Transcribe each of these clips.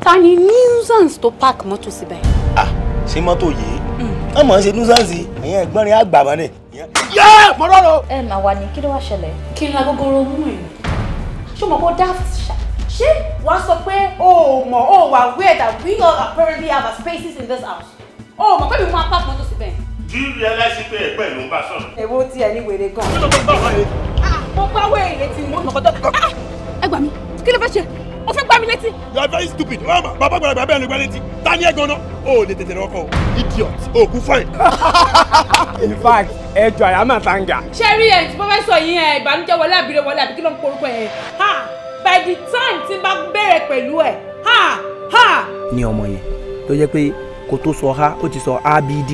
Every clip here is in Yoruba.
Ta ni nuisance tó park mọ́tò síbẹ̀? Ah, ṣé mọ́tò yìí? Wọ́n mọ̀ ń ṣe nuisance, ẹ̀yìn ẹ̀gbọ́n rẹ̀ àgbà mọ́ ni. Yẹ́ mo rọrọ. Màá wá ní kí ló wá ṣẹlẹ̀? Kí n la gogoro mú ẹ̀? Ṣé mo kọ́ daft ṣá? Ṣé wàá sọ pé o mọ̀ o wà weird that we all apparently have our spaces in this house? O mọ̀ pé mi máa park mọ́tò síbẹ̀. Do you realize pé ẹgbẹ́ ló ń bá sọ̀rọ̀? Èwo tí ẹ ní wèrè gan. Mo gbá wẹ̀ létí mo mọ̀ kọ́tọ́. Ẹ gbà mí, kí ló fẹ́ ṣe? O fẹ́ gbá mi létí? You are very stupid. Mama, bàbá gbọ́dọ̀ bẹ́ẹ̀ ló gbá létí. Ta ni ẹ gan-an? O lè tètè rọ́kọ̀. Idiot. O kú fine. In fact, ẹjọ́ àyàmà tanga. Ṣé rí ẹ̀ tí mo fẹ́ sọ yìí ẹ̀ ìbànújẹ́ wọlé àbí kí ló ń porúkọ ẹ̀? By the time tí n bá bẹ̀rẹ̀ pẹ̀lú ẹ̀, Ní ọmọ yẹn tó jẹ́ pé kó tó sọ ha ó ti sọ abd.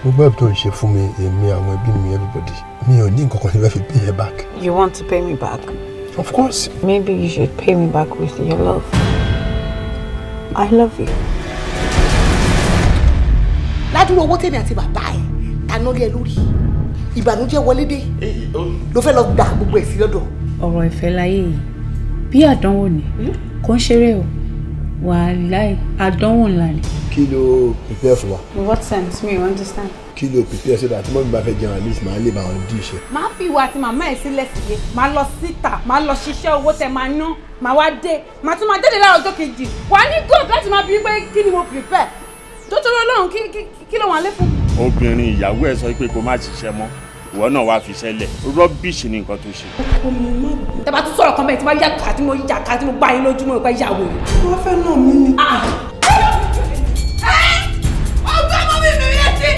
Gbogbo ẹ̀bùn tó ń ṣe fún mi, èmi àwọn ẹbí mi everybody, mi ò ní nǹkan kan tí wọ́n fi pay her back. You want to pay me back? Of course. Maybe you should pay me back with your love. I love you. Ládùúgbò owó tèmi àti bàbá ẹ̀ ta lórí ẹ lórí. Ìbànújẹ́ wọlé dé. Ló fẹ́ lọ gba gbogbo ẹ̀ sí lọ́dọ̀. Ọ̀rọ̀ ìfẹ́ láyé yìí bí àdánwò ni kò ń ṣeré o wàláì àdánwò ńlá ni. Kí ló prepare fún wa? In what sense? Me, you understand? Kí ló prepare so that mọ́mí bá fẹ́ jẹun at least máa lè bá wọn dí iṣẹ́. Máa fi ìwà àti màmá ẹ̀ sílẹ̀ sílé. Máa lọ síta, máa lọ ṣiṣẹ́ owó tẹ máa ná, máa wá dé. Máa tún máa jáde láàárọ̀ ọjọ́ kejì. Wà á ní gold láti máa bí pé kí ni mo prepare. Dótòrò Ọlọ́run kí ló wà lé fún? Obìnrin ìyàwó ẹ̀ sọ pé kó má ṣiṣẹ́ mọ́. Ìwọ náà wá fi ṣẹlẹ̀. Rubbish ni nǹkan tó ṣe. Tẹ bá tún sọ̀rọ̀ kan bẹ́ẹ̀ tí wọ́n yà ká tí mo yà ká tí mo gbá yín lójúmọ́ ìpẹ́ ìyàwó yìí. Wọ́n fẹ́ náà mí ni. Ọgbẹ́ mọ́ mi mi létí.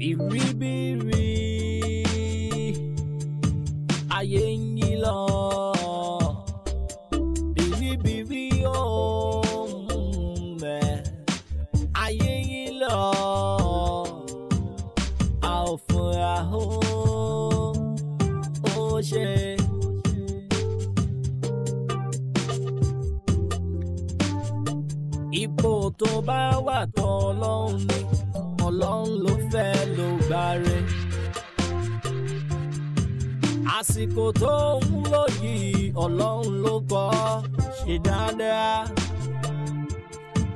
Bìrìbìrì ayé ń yí lọ. Bìrìbìrì ayé ń yí lọ. A ò fúnra ó ṣe. Ipò tó bá wà tán Ọlọ́run ni. Ọlọ́run ló fẹ́ ló gbáre. Àsìkò tó ń lò yìí Ọlọ́run ló kọ́ ṣe dáadáa.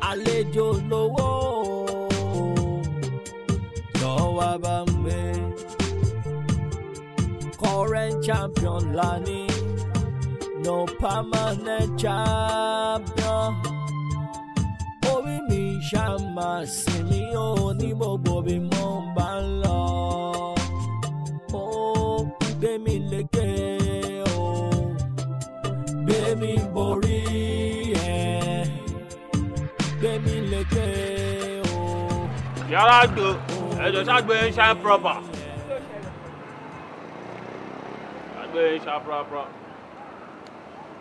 Àlejò lówó lọ́wọ́ bá ń gbé. Current champion lani, no permanent champion. Orí mi ṣàmà sí mi ò ní gbogbo bí mo bá ń lọ. Ó gbé mi lékè o, gbé mi borí ẹ̀, gbé mi lékè o. Yàrá gbò, ẹ̀jọ̀ ṣàgbé ń ṣe proper. Ṣàgbé ń ṣe proper.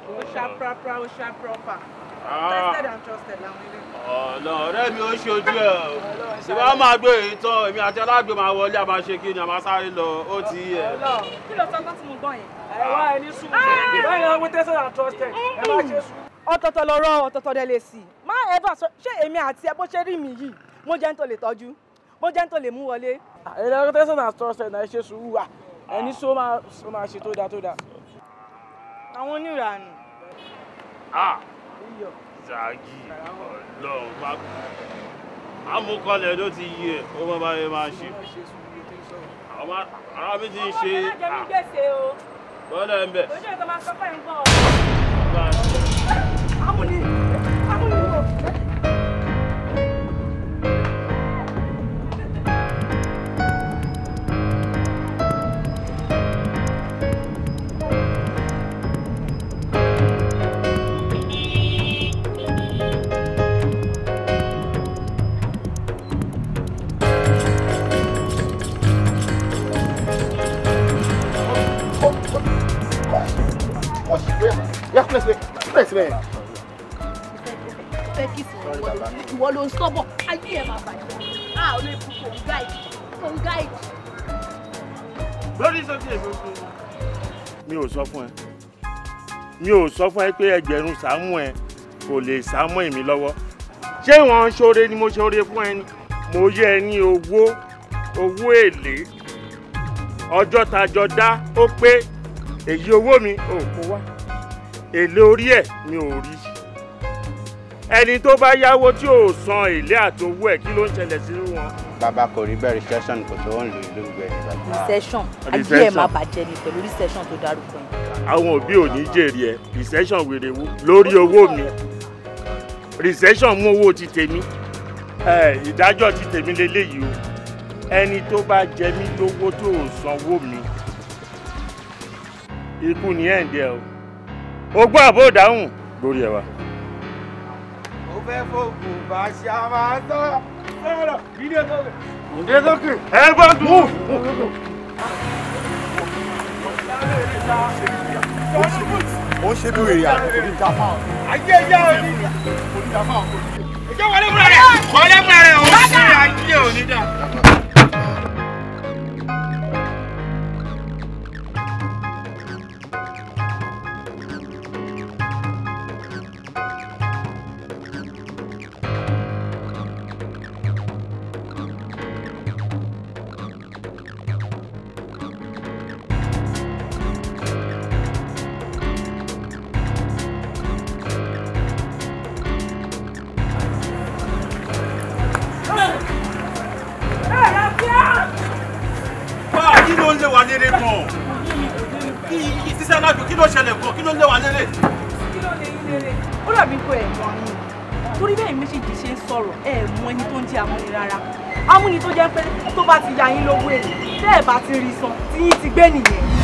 Ó ṣá proper. Tested and trusted làwọn ilé. Ọ̀nà ọ̀rẹ́ mi ó ṣojú ẹ̀ o. Tí wọ́n máa gbé èyí tán, èmi àti alágbè máa wọlé, a máa ṣe kí ni, a máa sáré lọ, ó ti yẹ. Kí ló sọ tí mo gbọ́ yẹn? Ẹ wá ẹni sùn. Báyọ̀ wọ́n tested and trusted. Ẹ má ṣe sùn. Ọ̀tọ̀ọ̀tọ̀ lọ́rọ̀ ọ̀tọ̀ọ̀tọ̀ dẹ̀ lè sì. Má ever sọ ṣé èmi àti ẹ bó ṣe rí mi yìí, mo jẹ́ ń tó lè tọ́jú, mo jẹ́ ń tó lè mú wọlé. Ẹ̀rọ tested and trusted náà ṣe sùúrù wà. Ẹni sọ máa ṣe tó dáa. Àwọn oníranù. Zagi Ọlọ́run bá amúkọlẹ̀ ló ti yí ẹ̀ ó mọ́ báyé máa ṣe. Ara mi ti ń ṣe bọ́lẹ̀ ń bẹ̀. Ìwọ ló ń sọ́bọ̀, ayé ẹ̀ máa bàjẹ́. Ó lè fún kò ń gáìdì. Lórí sókè gbogbo. Mi ò sọ fún ẹ pé ẹgbẹ̀rún sàámù ẹ kò lè sàámù èmi lọ́wọ́. Ṣé ìwọ̀n ṣoore ni mo ṣoore fún ẹ ni? mo yẹ ní owó èlé ọjọ́ tajọ dá ó pé èyí owó mi ò kó wá èlé orí ẹ̀ mi ò rí ẹni tó bá yáwó tí ò san èlé àtowó ẹ̀ kí ló ń ṣẹlẹ̀ sí wọn. bàbá kò rí bẹ́ẹ̀ recession kò tó ń lò ìlú ìgbẹ́ ní bàbá. recession ayé ẹ̀ máa bàjẹ́ ni pẹ̀lú recession tó dárúkọ yẹn. àwọn òbí ò ní jèrè ẹ recession wèrè wo lórí owó mi recession mú owó ti tèmi ìdájọ́ ti tèmi lélẹ́yìí o ẹni tó bá jẹ mí lówó tó ò sanwó mi ikú ni ẹ̀ ń dẹ o ogbó àbó dáhùn lórí ẹ̀ wá. ó fẹ́ fògùn bá ṣe a máa tọ́ sọ̀rọ̀ ìdè sókè. ẹ bá dùn. ó ṣe bí wèrè àná oníjàpá. ayé ìyá òní. oníjàpá òní. ìjọ wọlé múra rẹ̀ wọlé múra rẹ̀ ó ṣe ayé òní dà. amúni tó jẹ́ pé tó bá ti ya yín lówó èlé tẹ́ ẹ̀ bá ti rí san tí yín ti gbé nìyẹn.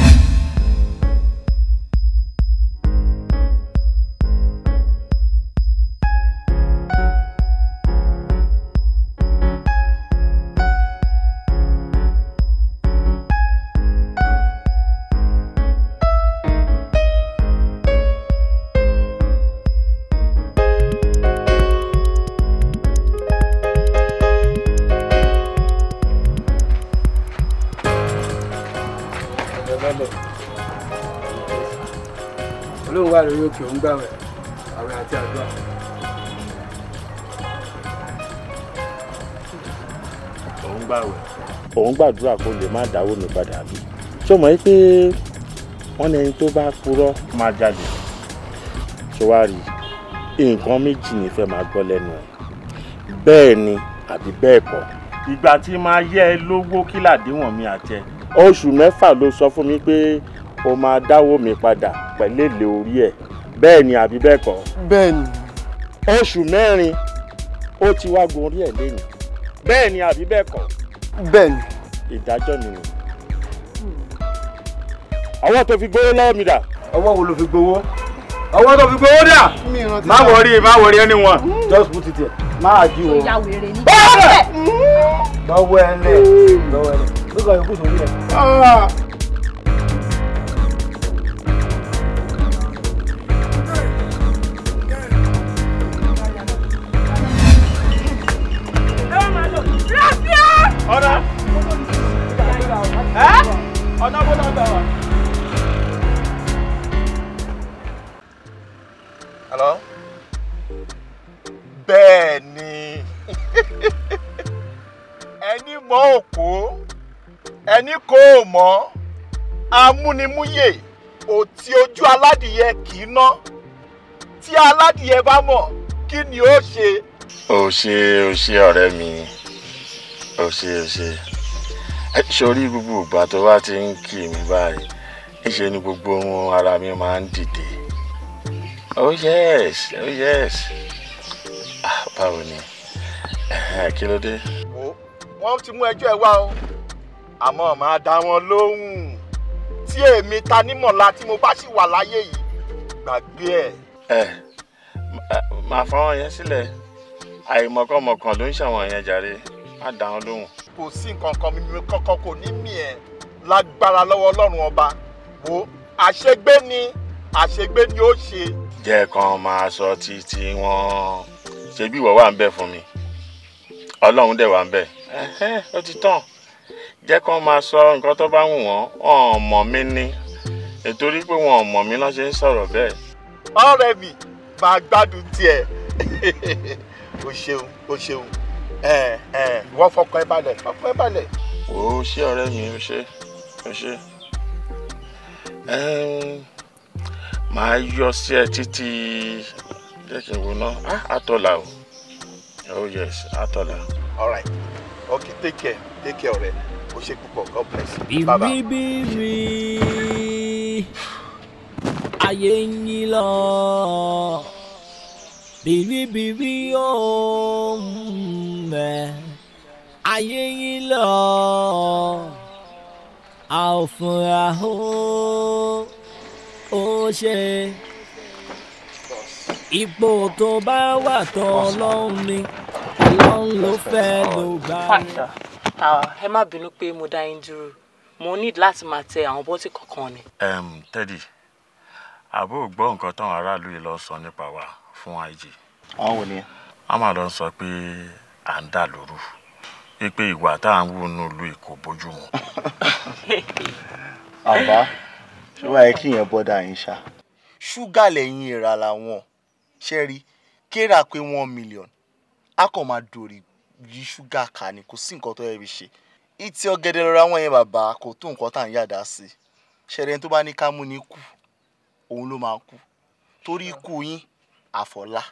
olóhùn wà lórí òkè òun gbàwẹ̀ àwẹ̀ àti àdúrà. òun gbàwẹ̀ òun gbàdúrà kó lè má dáwó mi padà bí ṣó mọ̀ pé wọ́n ní ẹni tó bá purọ́ máa jalè ṣó wá rí nǹkan méjì ní fẹ́ máa gbọ́ lẹ́nu ẹ̀ bẹ́ẹ̀ ni àbí bẹ́ẹ̀ kọ́ ìgbà tí máa yẹ ẹ lówó kí làdéhùn mi àtẹ oṣù 6 ló sọ fún mi pé o máa dáwó mi padà pẹ̀lú èlé orí ẹ̀ bẹ́ẹ̀ ni àbí bẹ́ẹ̀ kọ́. bẹ́ẹ̀ ni. oṣù 4 ó ti wá gun orí ẹ̀ lẹ́yìn bẹ́ẹ̀ ni àbí bẹ́ẹ̀ kọ́. bẹ́ẹ̀ ni. ìdájọ́ mi nù. ọwọ́ tó fi gbowó lọ́wọ́ mi dà. ọwọ́ wo ló fi gbowó? ọwọ́ tó fi gbowó dà. má wọrí ẹni wọn. just put it there. máa jí o. ìyá wèrè ní. lọ́wọ́ ẹ lẹ̀ lọ́wọ́ ẹ lẹ̀ lọ́wọ́ ẹ kú sórí ẹ̀. ọ̀nà bọ́lá gbà wá. Hello? Bẹ́ẹ̀ ni ẹni mọ òkú ẹni kò mọ̀ amúnimúyè òtí ojú aládìyẹ kì í ná tí aládìyẹ bá mọ̀ kí ni ó ṣe. ó ṣe ọ̀rẹ́ mi ó ṣe sórí gbogbo ìgbà tó wá ti ń kí mi báyìí níṣẹ́ ni gbogbo ohun ara mi máa ń dìde. Oh yes báwo ni kí ló dé. wọ́n ti mú ẹjọ́ ẹ wá o àmọ́ màá dá wọn lóhùn tí èmi ta nímọ̀lá tí mo bá sì wà láyé yìí gbàgbé ẹ̀. máa fọwọ́n yẹn sílẹ̀ àìmọ̀kànmọ̀kàn ló ń ṣàwọn yẹn jàre má dá wọn lóhùn. kò sí nǹkan kan mímí kankan kò ní mí ẹ lágbára lọ́wọ́ Ọlọ́run ọba wo àṣegbé ni ó ṣe. jẹ́ kan máa sọ títí wọn ṣe bí ìwọ wà ń bẹ̀ fún mi Ọlọ́run dẹ̀ wà ń bẹ̀ ó ti tán jẹ́ kan máa sọ nǹkan tó bá wù wọ́n wọn ò mọ̀ mí ní nítorí pé wọn ò mọ̀ mí lọ́ ṣe ń sọ̀rọ̀ bẹ́ẹ̀. ọ̀rẹ́ mi máa gbádùn tiẹ̀ o ṣeun wọ́n fọkàn ẹ balẹ̀ ó ṣé ọ̀rẹ́ mi ó ṣé màá yọ sí ẹ títí jẹ́ kí n wo náà àtọ̀là o oh yes àtọ̀là. all right okay take care ọ̀rẹ́ o ṣé púpọ̀ God bless you. Bye bye. Bìrìbìrì ayé yín lọ bìrìbìrì ó mẹ́ ayé yín lọ a ò fúnra ó ṣe ipò tó bá wà tó Ọlọ́run ni Ọlọ́run ló fẹ́ ló gbà. Ẹ má bínú pé mo dá yín dúró mo need láti máa tẹ àwọn bọ́tì kọ̀ọ̀kan ni. Teddy àbó gbọ́ nǹkan táwọn aráàlú yìí lọ sọ nípa wa fún IG. àwọn wo ni. wọ́n máa lọ sọ pé à ń dà lóru pé ìwà tá à ń wù nínú ìlú kò bójú mu. àbá ṣé wàá yẹ kí yẹn bọ́dà yín ṣá. ṣúgà lẹ́yìn ìrà làwọn ṣẹ́rí kéèrà pé 1 million a kàn máa dòrí yí ṣúgà ká ni kò sí nǹkan tó yẹ fi ṣe ìtì ọ̀gẹ̀dẹ̀ lọ́ra wọn yẹn bàbá kò tó nǹkan tá à ń yàdá sí ṣẹ́rẹ́ tó bá ní ká mú ní kú òun ló máa kú torí ikú yín àfọ̀lá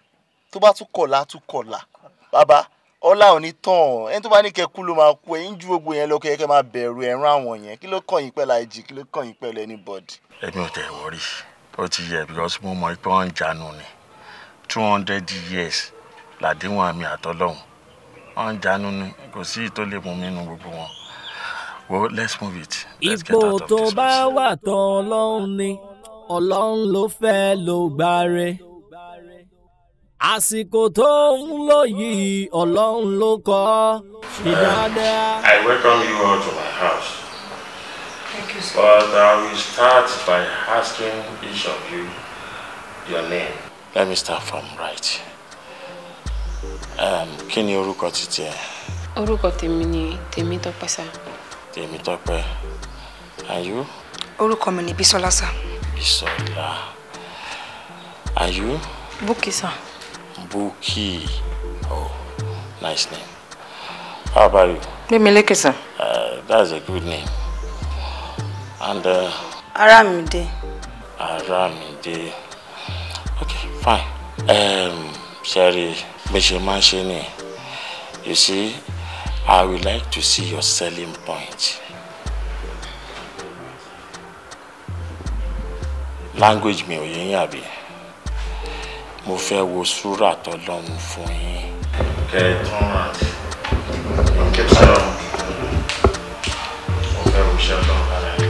tó bá tún kọ̀lá bàbá ọlá ò ní tán ẹni tó bá ní kẹkú ló máa kú ẹ̀yin ju gbogbo yẹn lọ kẹ́ máa bẹ̀rù ẹ̀rán àwọn yẹn kí ló kàn yín pẹ̀lú IG kí ló kàn yín pẹ̀lú anybody. èmi ò tẹ̀ wọ́rí ó ti yẹ because mo mọ̀ pé wọ́n ń jánu ni 200 years làdéhùn àmì àtọ́lọ́hùn wọ́n ń jánu ni kò sí ìtò lè mú mi nínú gbogbo wọn. Well, let's move it. Let's get out of this place. Ipò tó bá wà tó Ọlọ́run ni Ọlọ́run ló fẹ́ ló gbáre. Àsìkò tó ń lò yìí Ọlọ́run ló kọ́ ṣe dáadáa. I welcome you all to my house. Thank you, sir. But I will start by asking each of you your name. Let me start from right. Kí ni orúkọ títí ẹ? Orúkọ tèmi ni Tèmítọ́pẹ́ sir. Tèmítọ́pẹ́. And you? Orúkọ mi ni Bísọ́lá sir. Bísọ́lá. And you? Búkì sir. Búkì. Oh, nice name. How about you? Gbémilékè sir. That's a good name. And Arámidé. Arámidé. Okay, fine. Sherry, Mishimashini, you see, I would like to see your selling point. Language mi ò yé yín àbí? Mo fẹ́ wo súrà t'Ọlọ́run fún yín. Okay, turn around. Okay, sir. Mo fẹ́ wo iṣẹ́ Ọlọ́run lára yín.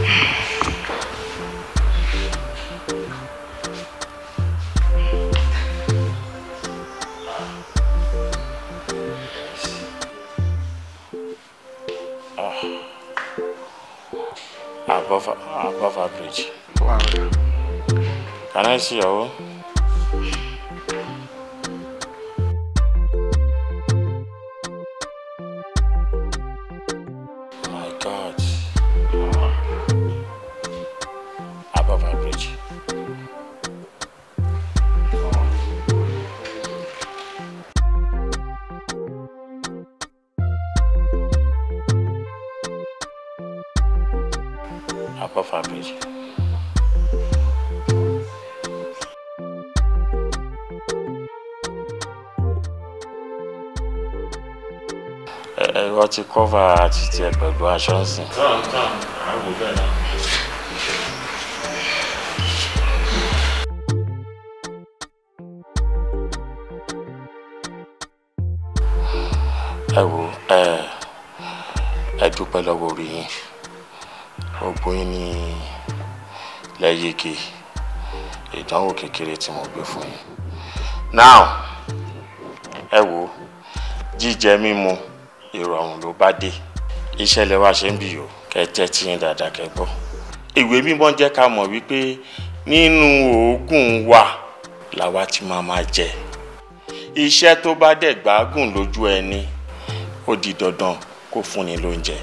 Above average. Wow. Can I see your own? My God. Above average. Above average. What you cover at the pẹ̀lú aṣọ ńsìn. Tán, àwọn bẹ́ẹ̀ náà. Ẹ wò ẹ dúpẹ́ lọ́wọ́ orí yín. Gbogbo yín ní lẹ́yìnkì ìdánwò kékeré tí mo gbé fún yín. Now, ẹ wò jíjẹ mímu ìrọ̀rùn ló bá dé. Iṣẹ́ lẹ wá ṣe ń bì yó kẹ́ tẹ́tí yín dáadáa kẹ́ gbọ́. Ìwé mímọ́ jẹ́ ká mọ̀ wípé nínú òógùn wa làwa ti máa jẹ. Iṣẹ́ tó bá dẹ̀ gbágùn lójú ẹni ó di dandan kó fúnni lóúnjẹ.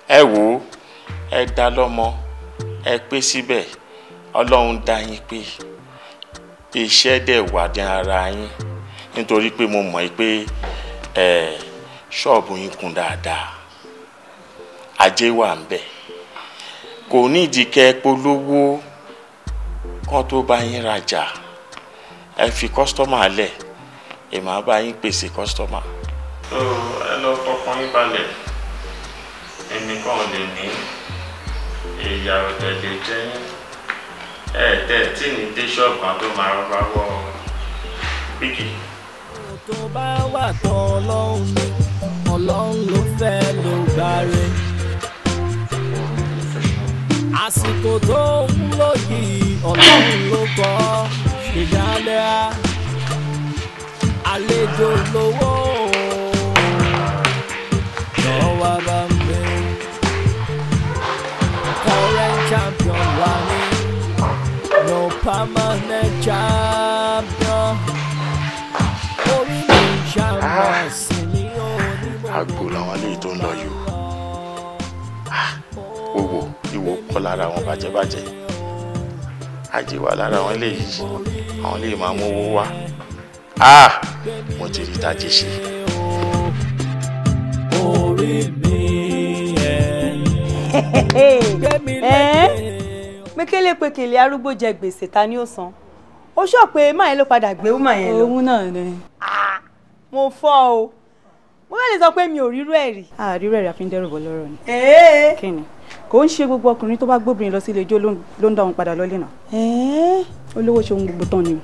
Ẹ wò ẹ dá lọ́mọ ẹ pé síbẹ̀ Ọlọ́run dá yín pé iṣẹ́ dẹ̀ wà ní ara yín nítorí pé mo mọ̀ pé ṣọ́ọ̀bù yín kún dáadáa ajé wà ń bẹ̀ kò nídìí kẹ́ polówó kán tó bá yín rajà ẹ fi kọ́sítọ́mà lẹ̀ ẹ máa bá yín pèsè kọ́sítọ́mà. ẹ lọ fọkàn yín balẹ̀ ẹnì kan lè ní ìyá ọ̀dẹ̀ lè jẹ́ tẹ̀ tí ní dé ṣọ́ọ̀bù kan tó máa rọ́bà wọ bíkì. tó bá wà tán ọlọ́run ló fẹ́ ló gbáre àsìkò tó ń lò yìí ọlọ́run ló kọ́ ṣe dáadáa àlejò lówó lọ́wọ́ bá ń bẹ current champion wà ní no permanent champion orí mi ṣàmùlò sí ní onímọ̀. àgbo làwọn eléyìí tó ń lọ yìí o wò ìwò pọ̀ lára àwọn bàjẹ́bàjẹ́ ajé wà lára àwọn eléyìí àwọn eléyìí máa mú owó wá mo ti rí tájé ṣe. orí mi pékélé arúgbó jẹ gbèsè ta ni ó san ó sọ pé máa yẹn ló padà gbé wúmà yẹn lọ. òun náà ni. mo fọ́ o mo fẹ́ lè sọ pé mi ò rírú ẹ̀ rí. rírú ẹ̀ rí àfi ń dẹ́rù bọ́ lọ́rọ̀ ni. kí ni kò ń ṣe gbogbo ọkùnrin tó bá gbóbìnrin lọ sí ilé ijó ló ń dá wọn padà lọ́lé náà. olówó ṣe ohun gbogbo tán ni.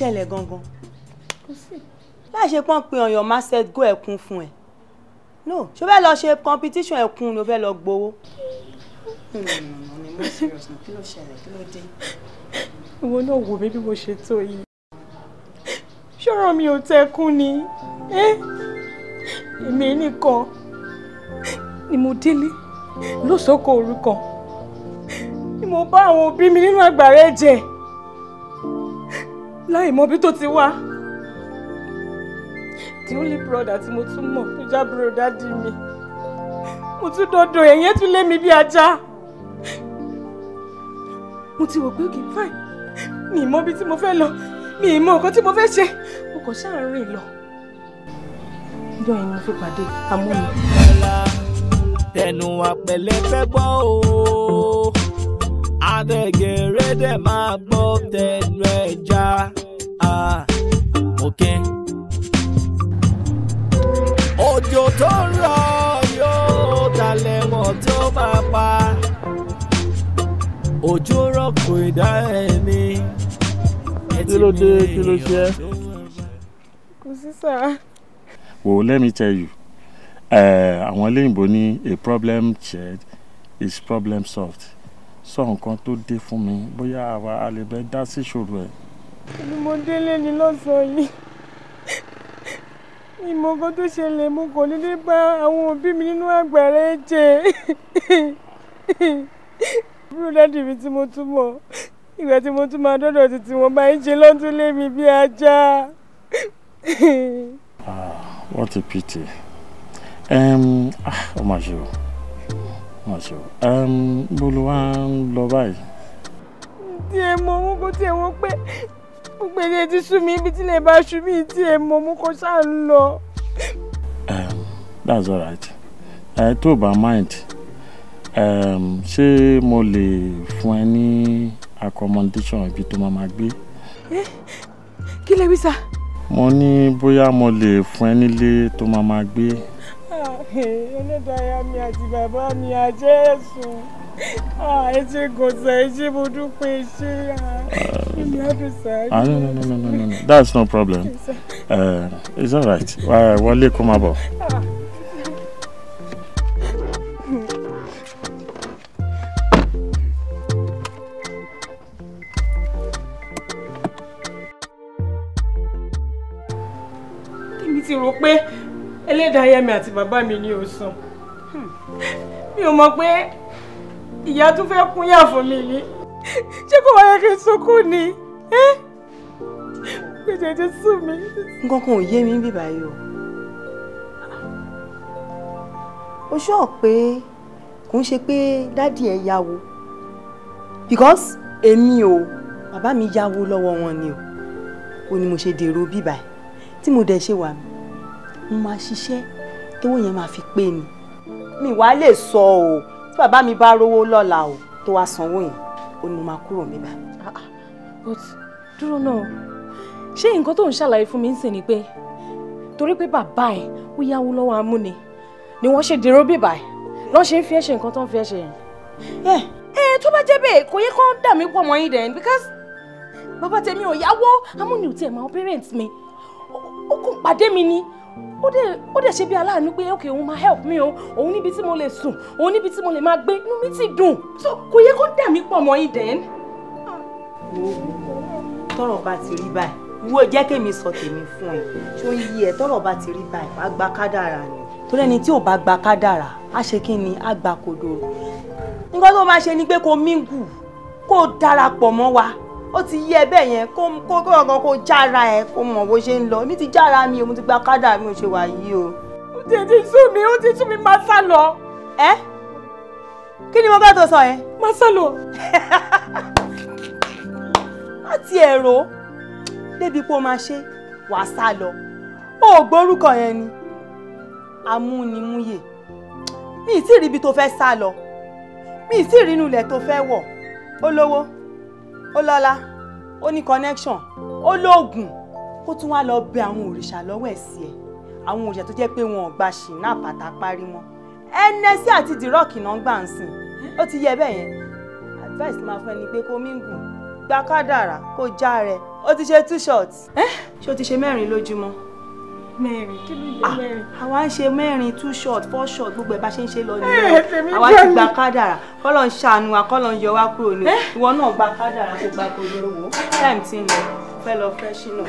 ṣẹlẹ̀ gangan láṣẹ pọ́n pé ọ̀yàn market go ẹ̀kún fún ẹ̀ no ṣó fẹ́ lọ ṣe competition ẹ̀kún ló fẹ́ lọ gbowó. kí ló ṣẹlẹ̀ kí ló dé. ìwọ náà wò mí bí mo ṣe tó yìí ṣọ́rọ̀ mi ò tẹ́kún ni èmi nìkan ni mo délé lóṣòkò òru kan ni mo bá àwọn òbí mi nínú àgbàrá ẹ̀jẹ̀ láì mọ bí tó ti wá. The only brother tí mo tún mọ̀ tó jábúrò dádì mi mo tún dọ́dọ̀ ẹ̀yẹ́ tún lé mi bí ajá. mo ti wò pé kì í fine mi ì mọ bí tí mo fẹ́ lọ mi ì mọ nǹkan tí mo fẹ́ ṣe mo kàn ṣáà rìn lọ. ìjọ yẹn ni mo fi pàdé amúni. tẹnu àpẹẹlẹ fẹ́ gbọ́ o adẹ́gẹ̀rẹ́ dẹ̀ máa gbọ́ tẹnu ẹja òkè. òjò tó ń rọ̀ yóò dalẹ̀ mọ́ tó máa pa òjò rọ̀ kò dá ẹ̀mí. kí ló dé kí ló ṣe é. kò sí sáà. Well, let me tell you àwọn eléyìnbó ní a problem shared is problem solved. Sọ nǹkan tó dé fún mi bóyá àwa a lè bẹ dá sí ìṣòro ẹ̀. Ni mo délé ní lọ́sàn-án yìí. Ìmọ̀ nǹkan tó ṣẹlẹ̀ mo kò dédé bá àwọn òbí mi nínú àgbàrá ẹ̀jẹ̀. Búrò dádì mi tí mo tún mọ̀. Ìgbà tí mo tún máa dọ́dọ̀ títí wọn bá ń ṣe lọ́tún lé mi bí ajá. What a pity. Ó mà ṣe o. Bolo wa ń lọ báyìí. Tí ẹ mọ̀ mú kó tí ẹ wọ́n pé gbogbo èdè ti sú mi ibi tí lè bá ṣú mi tí ẹ mọ̀ mú kó ṣáà ń lọ. That's all right. Tó bá mind, ṣé mo lè fún ẹ ní accommodation ibi tó máa gbé? Kí lẹ wí sà? Mo ní bóyá mo lè fún ẹ nílé tó máa gbé. Ẹlẹ́dàá mi àti bàbá mi àjẹ́ ẹ̀sùn. Ẹ ṣé gòsà, ẹ ṣé mo dúpẹ́, ẹ ṣé ìní àdùsá. No. That's no problem. It's all right. Wọlé kó máa bọ̀. Tèmi ti rò pé ẹlẹ́dàá yẹmi àti bàbá mi ní òsàn mi ò mọ̀ pé ìyá tún fẹ́ kúnyà fún mi ni ṣé kò wáyé kí n sunkún ni kò jẹjẹ sùn mí. nǹkan kan ò yé mi bí báyìí o sọ pé kò ń ṣe pé dádì ẹ yáwó because èmi o bàbá mi yáwó lọ́wọ́ wọn ni o ní mo ṣe dèrò bí báyìí tí mo dẹ̀ ṣe wà mí mo máa ṣiṣẹ́ tówó yẹn máa fi pé ni mi wá lè sọ o tí bàbá mi bá rówó lọ́la o tó wá sanwó yẹn ó ní mo máa kúrò mi bá. but dúró náà ṣé nǹkan tó ń ṣàlàyé fún mi ń sìn ni pé torí pé bàbá ẹ̀ ó yáwó lọ́wọ́ amúni ni wọ́n ṣe dèrò bíbà ẹ̀ lọ́n ṣe ń fi ẹ́ ṣe nǹkan tó ń fi ẹ́ ṣe yẹn. Tó bá jẹ́ bẹ́ẹ̀ kò yẹ kó dà mí pọ̀ mọ́ yín dẹ̀ because bàbá tèmi ò yáwó amúni ò tiẹ̀ mọ parents mi ó kàn pàdé mi ni ó dẹ̀ ṣe bí aláàánú pé ok òun máa help mi o òun níbi tí mo lè sùn òun níbi tí mo lè máa gbé inú mi ti dùn so kò yẹ kó dà mí pọ̀ mọ́ yín dẹ̀. tọ́rọ̀ bá ti rí báyìí wo jẹ́ kémi sọ tèmi fún ẹ ṣó yí ẹ tọ́rọ̀ bá ti rí báyìí wàá gba kádàrà ni torí ẹni tí ò bá gba kádàrà á ṣe kí ni á gba kodoro nǹkan tó máa ṣe ni pé kó míngù kó darapọ̀ mọ́ wa ó ti yí ẹ bẹ́ẹ̀ yẹn kó jára ẹ kó mọ̀ bó ṣe ń lọ mi ti jára mi o mo ti gba kádàrà mi ò ṣe wà yìí o. ó ti sún mi máa sá lọ. kí ni mo bá tó sọ yẹn. máa sá lọ. láti ẹ̀rọ débi pé ó máa ṣe wàá sá lọ ó gbórúkọ yẹn ni amúnimúyè mi ì tí ì rí ibi tó fẹ́ sá lọ mi ì tí ì rí inú ilẹ̀ tó fẹ́ wọ̀ ó lówó ó lọ́lá ó ní connection ó lóògùn kó tún wá lọ bẹ àwọn òrìṣà lọ́wọ́ ẹ̀ sí ẹ̀ àwọn òrìṣà tó jẹ́ pé wọn ò gba ṣìnà pàtà parí mọ́ ẹnẹsí àti dìrọ́ọ̀kì náà ń gbà ń sìn ó ti yẹ bẹ́ẹ̀ yẹn advice máa fẹ́ ni pé kó míngù gba kádàrá kó já rẹ ó ti ṣe 2 shots ṣé o ti ṣe 4 lójúmọ́. 4 kí ló jẹ́ 4. àwa ń ṣe 4 2 shots 4 shots gbogbo ẹ̀ bá ṣe ń ṣe lọ nìyẹn àwa ti gba kádàrá kọ́lọ̀ ń ṣàánú wa kọ́lọ̀ ń yọ wá kúrò ní ìwọ náà gba kádàrá kó gba kodoro wò time tí ń lọ fẹ́ lọ fẹ́ ṣínà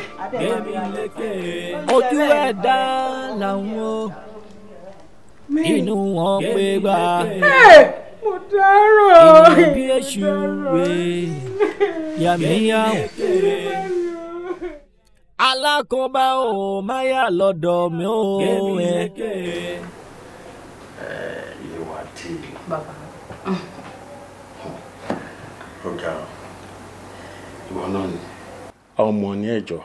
ojú ẹ̀dá làwọn inú wọn pé gbà. mo dárò. inú bí èṣù rè yàmíyà. alákòóbá ò má yà lọ́dọ̀ mi ò ẹ̀. ìwà tí bàbá. ọ̀gá ìwọ náà ni ọmọ ní ẹ̀jọ́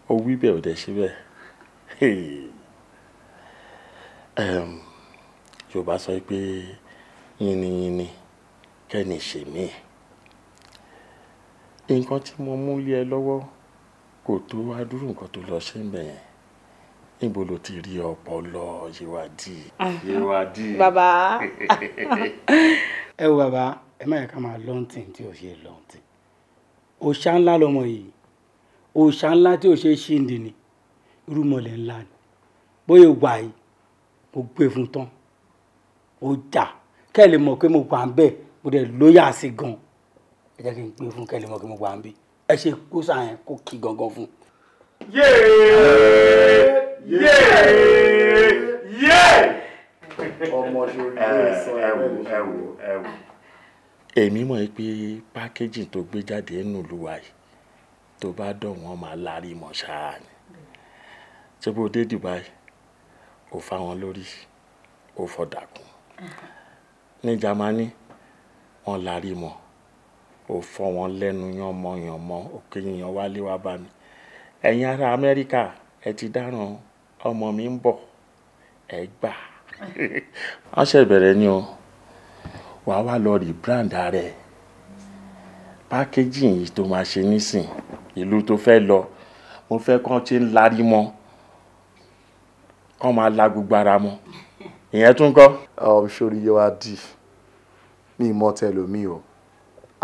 ó wí bẹ́ẹ̀ ò dẹ̀ ṣe bẹ́ẹ̀. Yorùbá sọ pé yínníyínní kẹ́ni ṣe mí nǹkan tí mo mú lé ẹ lọ́wọ́ kò tó adúrú nǹkan tó lọ ṣe ń bẹ̀ yẹn níbo ló ti rí ọpọlọ Yéwádìí. bàbá. ẹ wo bàbá ẹ má yẹ ká máa lọ́ǹtì tí ò ṣe lọ́ǹtì òòṣà ńlá lọmọ yìí òòṣà ńlá tí ò ṣe ṣíǹdì ni irúmọlẹ̀ ńlá ni bóyá wà yìí mo gbé fún tán ó jà kẹ́ ẹ lè mọ̀ pé mo wà ń bẹ̀ mo dẹ̀ lóyà sí gan ẹ jẹ́ kí n gbé fún kẹ́ ẹ lè mọ̀ pé mo wà ń bí ẹ ṣe kó sàn kó kí gangan fún. ọmọ ẹ wò èmi mọ̀ pé pákéjì tó gbé jáde nínú ìlúwa yìí tó bá dọ̀ wọ́n máa lárí mọ̀ ṣáà ni ṣé bó dé Dubai ó fá wọn lórí ó fọdàkùn ní Jámánì wọ́n lárí mọ̀ ó fọ́ wọn lẹ́nu yánmọ́yánmọ́ òkè yíyan wálé wá bá mi ẹ̀yin ará Amẹ́ríkà ẹ ti dáràn ọmọ mi ń bọ̀ ẹ gbà wọ́n ṣe bẹ̀rẹ̀ ni o wàá wá lọ rí brand rẹ̀ pákéjì yìí tó máa ṣe nísìn ìlú tó fẹ́ lọ mo fẹ́ kán tí ń larí mọ́ kán máa la gbogbo ara mọ́ ìyẹn tún kọ́. sórí Yéwádìí mi mọ tẹlomi o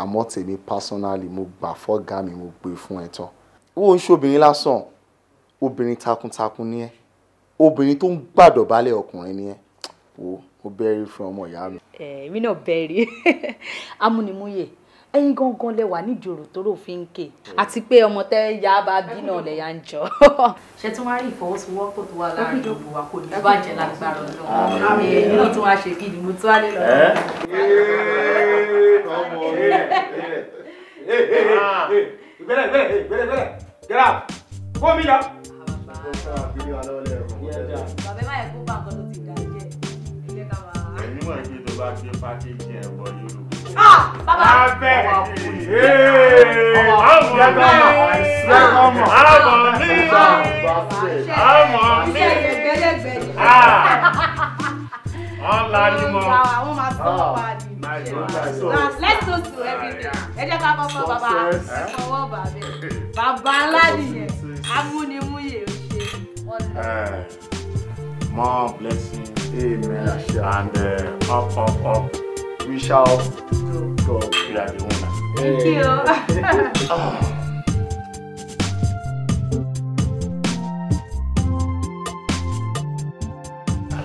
àmọ́ tèmi personally mo gbà fọ́gá mi mo gbé fún ẹ tán ó ń ṣobìnrin lásán obìnrin takuntakun ni ẹ obìnrin tó ń gbàdọ̀bálẹ̀ ọkùnrin ni ẹ wo mo bẹ́rí fún ọmọ ìyá mi. èmi náà bẹ́rí amúnimúyè ẹ̀yin gangan lẹ wà nídìí ọ̀rọ̀ tó rò fi ń ké àti pé ọmọ tẹ́ ya bá bí náà lẹ ya ń jọ. ṣé tí wọ́n á rí ìfọwọ́sowọ́pọ̀ tó wà láàrin gbogbo wa kò ní bàjẹ́ lágbára Ọlọ́run èmi náà tún wá ṣe kí ni mo tún wá lè lọ. Ìgbẹ́lẹ̀ get out kó mi yọ. bàbá má yẹ kó bá nǹkan tó ti dà jẹ́ ẹ ká máa. ẹ̀yin mọ̀ ní tó bá gbé pákéjì ẹ̀ wọ yóò. bàbá abẹ́ let's go to everything. Ẹ jẹ́ ká kọ́kọ́ bàbá fọwọ́ bàbá bàbá ńlá nìyẹn amúnimúyè ò ṣe. More blessings, amen, and up. We shall go. We are the winner. Thank you.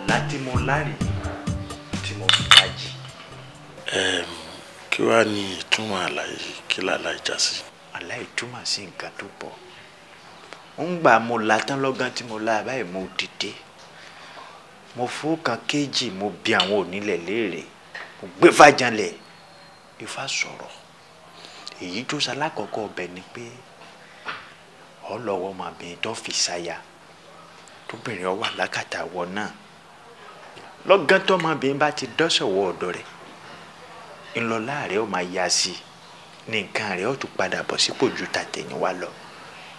Láti mo lárí tí mo fi tají. Kí wàá ní ìtumọ̀ àlàyé kí làlàyé já sí? Àlàyé túmọ̀ sí nǹkan tó pọ̀. Ń gbà mo la tán lọ́gán tí mo la báyìí mo dìde. Mo fọ́ọ̀kan kéjì mo bi àwọn onílẹ̀ léèrè. Mo gbé fàjànlẹ̀. Ifá sọ̀rọ̀. Èyí tó ṣalákọ̀ọ́kọ́ ọbẹ̀ ni pé ọlọ́wọ́ ọmọbìnrin tó fi ṣaya. Tóbìnrin ọ wà lákàtà wọ náà. Lọ́gán tó ọmọbìnrin bá ti dọ́sọ̀wọ́ ọ̀dọ̀ rẹ̀. Ńlọlá rẹ̀ ó máa yá sí i ní nǹkan rẹ̀ ó tún padà bọ̀ sípò ju tàtẹ̀yìnwá lọ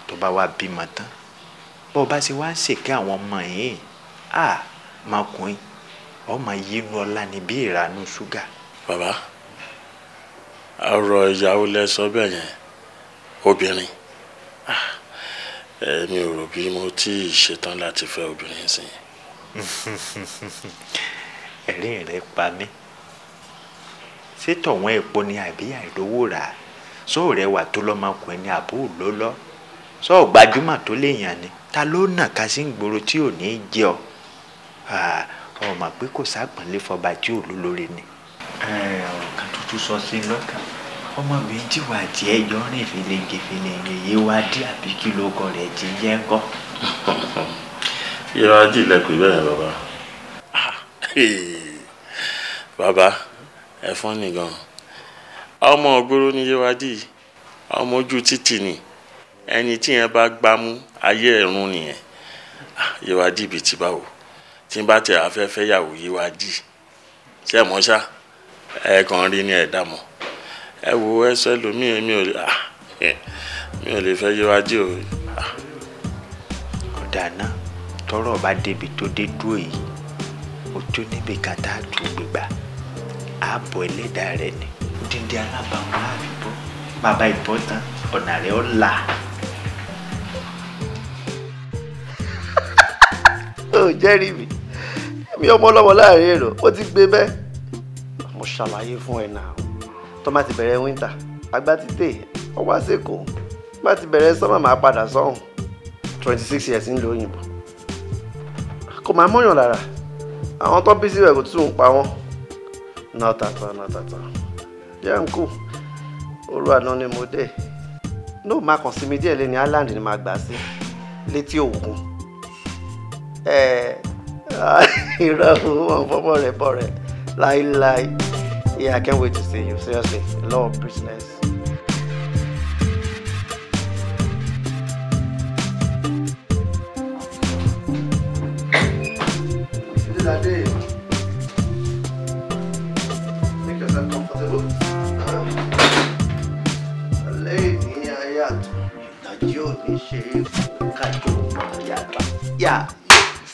tó bá wá bímọ tán bó bá ṣe wá ń ṣèké àwọn ọmọ yìí mákùnrin ó máa yínú ọlá ní bí ìranú ṣúgà. Bàbá ọ̀rọ̀ ìyàwó lẹ sọ bẹ́ẹ̀ yẹn obìnrin mi ò rò bí mo tí ì ṣetán láti fẹ́ obìnrin sí i. ẹ̀rín rẹ̀ pa mí. Ṣé tọ̀wọ́n epo ni àbí àìlówó rà sọ rẹ wà tó lọ́mọkùnrin ní àbó lọ́lọ́ sọ gbajúmọ̀ tó léèyàn ni ta ló nà ká sí gbòòrò tí ò ní í jẹ ọ ọmọ pé kò sápọ̀nlé fọba tí ò lólórí ni. ọ̀rọ̀ kan tuntun sọ sí lọ́kàn ọmọbìnrin tí wàá tiẹ̀ jọ rìn fìlẹ̀ǹgẹ̀fìlẹ̀ǹgẹ̀ yé wá dé àbí kí lóko rẹ̀ ti jẹ́ ńkọ́. Yéwájì lẹ́pẹ́ bẹ́ẹ̀ bàbá. Bàbá ẹ̀fọn nìgan ọmọ ògbóró ní Yéwájì ọmọ ojú títì ni ẹni tí yẹn bá gbámú ayé ẹ̀rún nìyẹn. Yéwájì bíi ti báwo tí n bá tẹ afẹ́fẹ́ yàwó Yéwájì ṣé ẹ mọ̀ ṣá ẹ kàn rí ní ẹ̀dá mọ̀ ẹ wo ẹsẹ̀ lómi mi ò lè fẹ́ Yéwájì o. Kódà náà tọ́rọ̀ bá débi tó dé dúró yìí ó tó níbi kan tá a tún gbégbá ààbọ̀ ẹlẹ́dàá rẹ̀ ni dídí alábàámu láàbìbọ́ bàbá ìbọ́tán ọ̀nà rẹ̀ ó là. ó jẹ́rìí mi ọmọ ọlọ́mọ láàrin èrò ó ti gbé bẹ́ẹ̀. mo ṣàlàyé fún ẹ náà tó má ti bẹ̀rẹ̀ wíńtà àgbà ti tè ọwọ́ àsìkò bá ti bẹ̀rẹ̀ sọ́mà máa padà sọ́hùn 26 years ń lo òyìnbó kò máa mọ́yàn lára àwọn tó bí sí rẹ̀ kò tún ń pa wọ́n. Not at all. Yeah, I'm cool. Olú àná ni mo dé. No, máa kàn sí mi díẹ̀ lẹ́ni Island ni máa gbà sí. Létí òkun. Irọ́ wọn fọmọ rẹ̀ bọ̀ rẹ̀. Láíláí. Yeah, I can't wait to see you. Seriously, a lot of business. Yeah,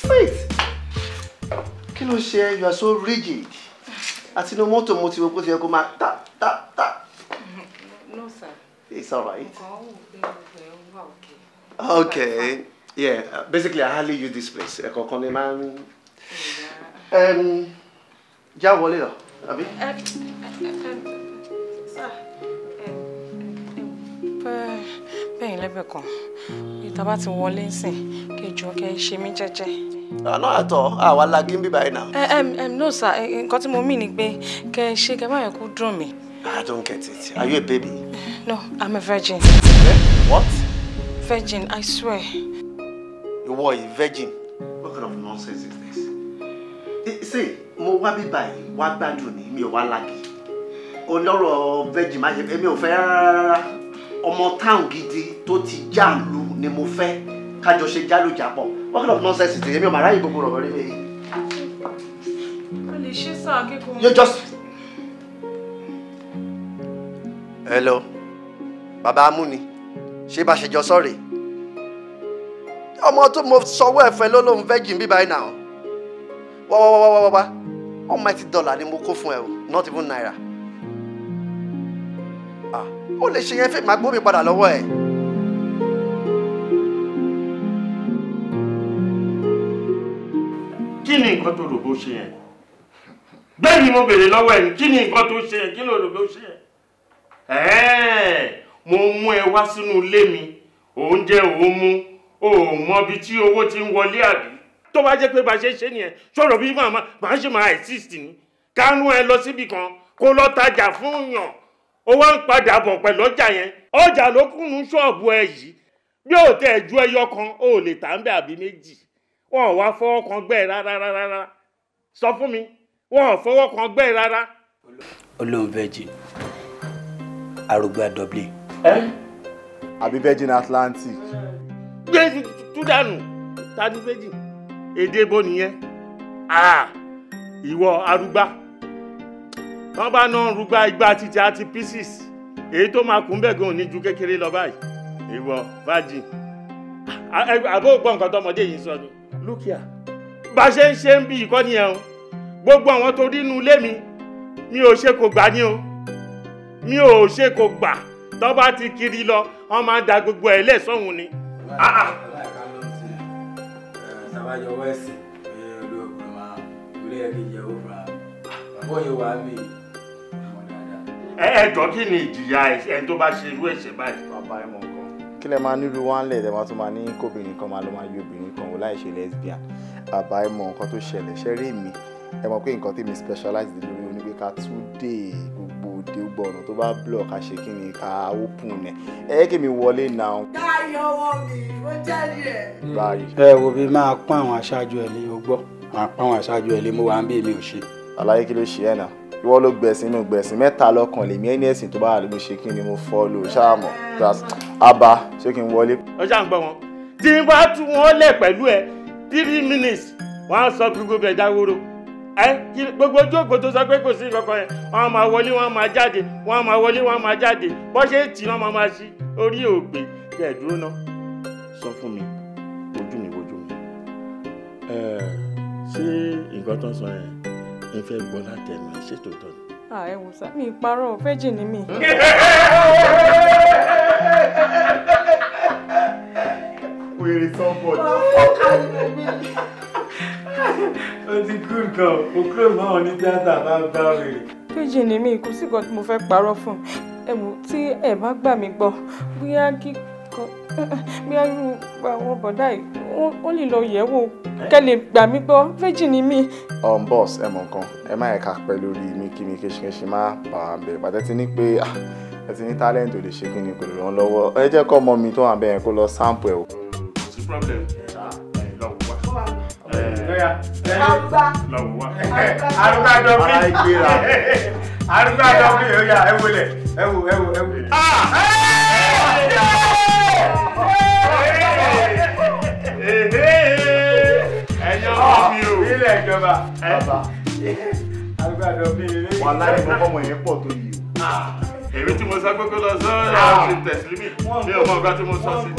wait. Kí ló ṣe? You are so rigid. Àti inú mọ́tò mo ti wo pé ti yẹ kó máa ta. No, sir. It's all right. Okay. Yeah. Basically, I hardly use this place. Ẹ̀kọ̀ọ̀kan ni máa ń. Já wọlé lọ, àbí? Bẹ́ẹ̀ lẹ́bẹ̀ kan ìta bá ti wọlé ń sìn kẹjọ kẹ ṣe mí jẹ́jẹ́. Àná àtọ̀ àwa lagi ń bí báyìí náà. No sir, nǹkan tí mo mì ni pé kẹ ṣe kẹ má yẹ kó dùn mí I don't get it. Are you a baby? No, I'm a virgin. What? Virgin, I swear. You were a virgin? What kind of nonsense is this? See, mo wá bí báyìí, wá gbádùn ni, mi ò wá lagi. Olóró virgin má ṣe èmi ò fẹ́ rárá. Ọmọ town gidi tó ti jàlú ni mo fẹ́. Ká jọ ṣe jálù jápọ̀. What kind of nonsense is this? Èmi ò máa ráyè gbogbo ọ̀rọ̀ rí mi. You just... Hello. Baba Amuni. Ṣé bá ṣe jọ sorry? Ọmọ tó mo sọwọ́ ẹ̀fẹ́ ló lóun virgin bí báyìí now. Wá. Almighty dollar ni mo kó fún ẹ o, not even naira. Ó lè ṣe yẹn fẹ́ máa gbó mi padà lọ́wọ́ ẹ̀. Kí ni nǹkan tó rò bó ṣe yẹn? Bẹ́ẹ̀ ni mo béèrè lọ́wọ́ ẹ̀ kí ni nǹkan tó ṣe yẹn? Kí ló rò bó ṣe yẹn? Mo mú ẹ wá sínú ilé mi, oúnjẹ òun mú, o mọ bí tí owó ti ń wọlé àbí. Tó bá jẹ́ pé bá ṣe ṣe nìyẹn, ṣọ̀rọ̀ bí màá ṣe máa exist ni. Kánú ẹ lọ síbi kan, kó lọ tajà fún yàn. Ó wá ń padà bọ̀ pẹ̀lú ọjà yẹn. Ọjà ló kúnnú ṣọ́ọ̀bù ẹ yìí. Bí ò tẹ̀ ju ẹyọ kan, o lè tà ń bẹ̀ àbí méjì. Wọ́n wá fọwọ́ kan gbẹ́ rárá. Sọ fún mi, wọ́n fọwọ́ kan gbẹ́ rárá. Olóhùn virgin. Arúgbó Dublin. Àbí Virgin Atlantic. Gbé tú dànù. Ta ni virgin? Èdè bo nìyẹn. Ìwọ arúgbá. Wọ́n bá náà rúgbá igbá títí àti pieces. Èyí tó máa kún bẹ́ẹ̀ gan ní ju kékeré lọ báyìí. Ìwọ virgin. Àbó gbọ́ nǹkan tọmọdé yìí sọ ni. Look here. Bá ṣe ń ṣe ń bí ìkọ́ni ẹ̀ o. Gbogbo àwọn tó rí inú ilé mi ò ṣe kò gbà ní o. Mi ò ṣe kò gbà. Tó bá ti kiri lọ, wọ́n máa da gbogbo ẹ̀ lẹ́sọ̀hún ni. Sábàjọ wẹ́ẹ̀sì, olóògùn máa ìwúlẹ̀ ẹ̀kí jẹ́ òfurá. Bàbá yóò wá mí. Ẹ̀jọ̀ kí ni ìjìyà ẹni tó bá ṣe irú ẹ̀ṣẹ̀ báyìí? Bàbá ẹ̀ mọ̀ nǹkan. Kí lẹ máa nílùú wá ń lẹ̀ tẹ́ máa tún máa ní kóbìnrin kan máa lọ máa yí obìnrin kan wò láì ṣe lesbian. Bàbá ẹ̀ mọ̀ nǹkan tó ṣẹlẹ̀ ṣẹ́rí mi. Ẹ mọ̀ pé nǹkan tí mi specialize lórí onígbé ká tún dé gbogbo òde gbogbo ọ̀nà tó bá block ká ṣe kí ni ká open ẹ̀. Ẹ yẹ kí mi wọlé náà. Dáyọ̀ ọwọ́ mi, mo jẹ́rìí ẹ̀. Báyìí. Ẹ wo bí máa pọ́n àwọn aṣáájú ẹ̀ lé o gbọ́. Máa pọ́n àwọn aṣáájú ẹ̀ lé mo wà ń bí mi ò ṣe. Àlàyé kí ló ṣe ẹ̀ náà? Ìwọ ló gbẹ̀sìn inú gbẹ̀sìn mẹ́ta lọ́kàn lèmi ẹni ẹ̀sìn tó bá wà lóbi ṣe kí ni mo follow ṣáàmọ̀. Àbá ṣé kí n wọlé? Ọjà ń gbọ́ wọn. Tí n bá tú wọn lẹ̀ pẹ̀lú ẹ 3 minutes, wọ́n á sọ gbogbo ẹ̀ dáwóró. Gbogbo ojú ògbó tó sọ pé kò sí nǹkan yẹn, wọ́n máa wọlé wọ́n máa jáde, wọ́n máa wọlé wọ́n máa jáde. Bọ́ ṣe tì wọ́n máa ṣí orí ògbé. Kẹ̀ dúró ná. Sọ fún mi, ojú mi. Ṣé nǹkan tó ń sọ yẹn ń fẹ́ gbọ́ látẹnu ẹ̀ ṣé tòótọ́ ni? Ẹ wò sá, mi parọ́ virgin ni mi. Wèrè sọ́bọ̀dì. Ó ti kú gan, òkúrò máa wọn ní tíátà bá bá wèrè. Virgin ni mi, kò sí nǹkan tí mo fẹ́ parọ́ fún. Ẹ wò tí ẹ bá gbà mí gbọ́, bóyá irú àwọn bọ̀dá yìí, wọ́n lè lọ yẹ̀ wò kẹ́ lè gbà mí gbọ́. Virgin ni mi. Boss ẹ mọ̀ nǹkan, ẹ má yẹ ká pẹ́ lórí mi kí mi kéṣe má bà á bẹ̀rẹ̀. Bàtẹ́ ti ní pé ẹ ti ní talent ò lè ṣe kí ni kò lè ràn lọ́wọ́. Ẹ jẹ́ kọ́ ọmọ mi tó wà bẹ́ẹ̀ kó lọ sample ẹ̀ o. Kò sí problem. Lọ wò wá. Arúgbó Dublin. Arúgbó Dublin ó yá ẹ wọlé. Ẹ wò. Ẹ̀yọ́ mi ò. Ilé ìjọba. Arúgbó Dublin. Wà láì mọ́ ọmọ yẹn pọ̀ tó yìí o. Èmi tí mo sọ pé kó lọ sọ́ọ́ ṣe tẹ̀sílímì ní ọmọ ọ̀gá tí mo sọ sí.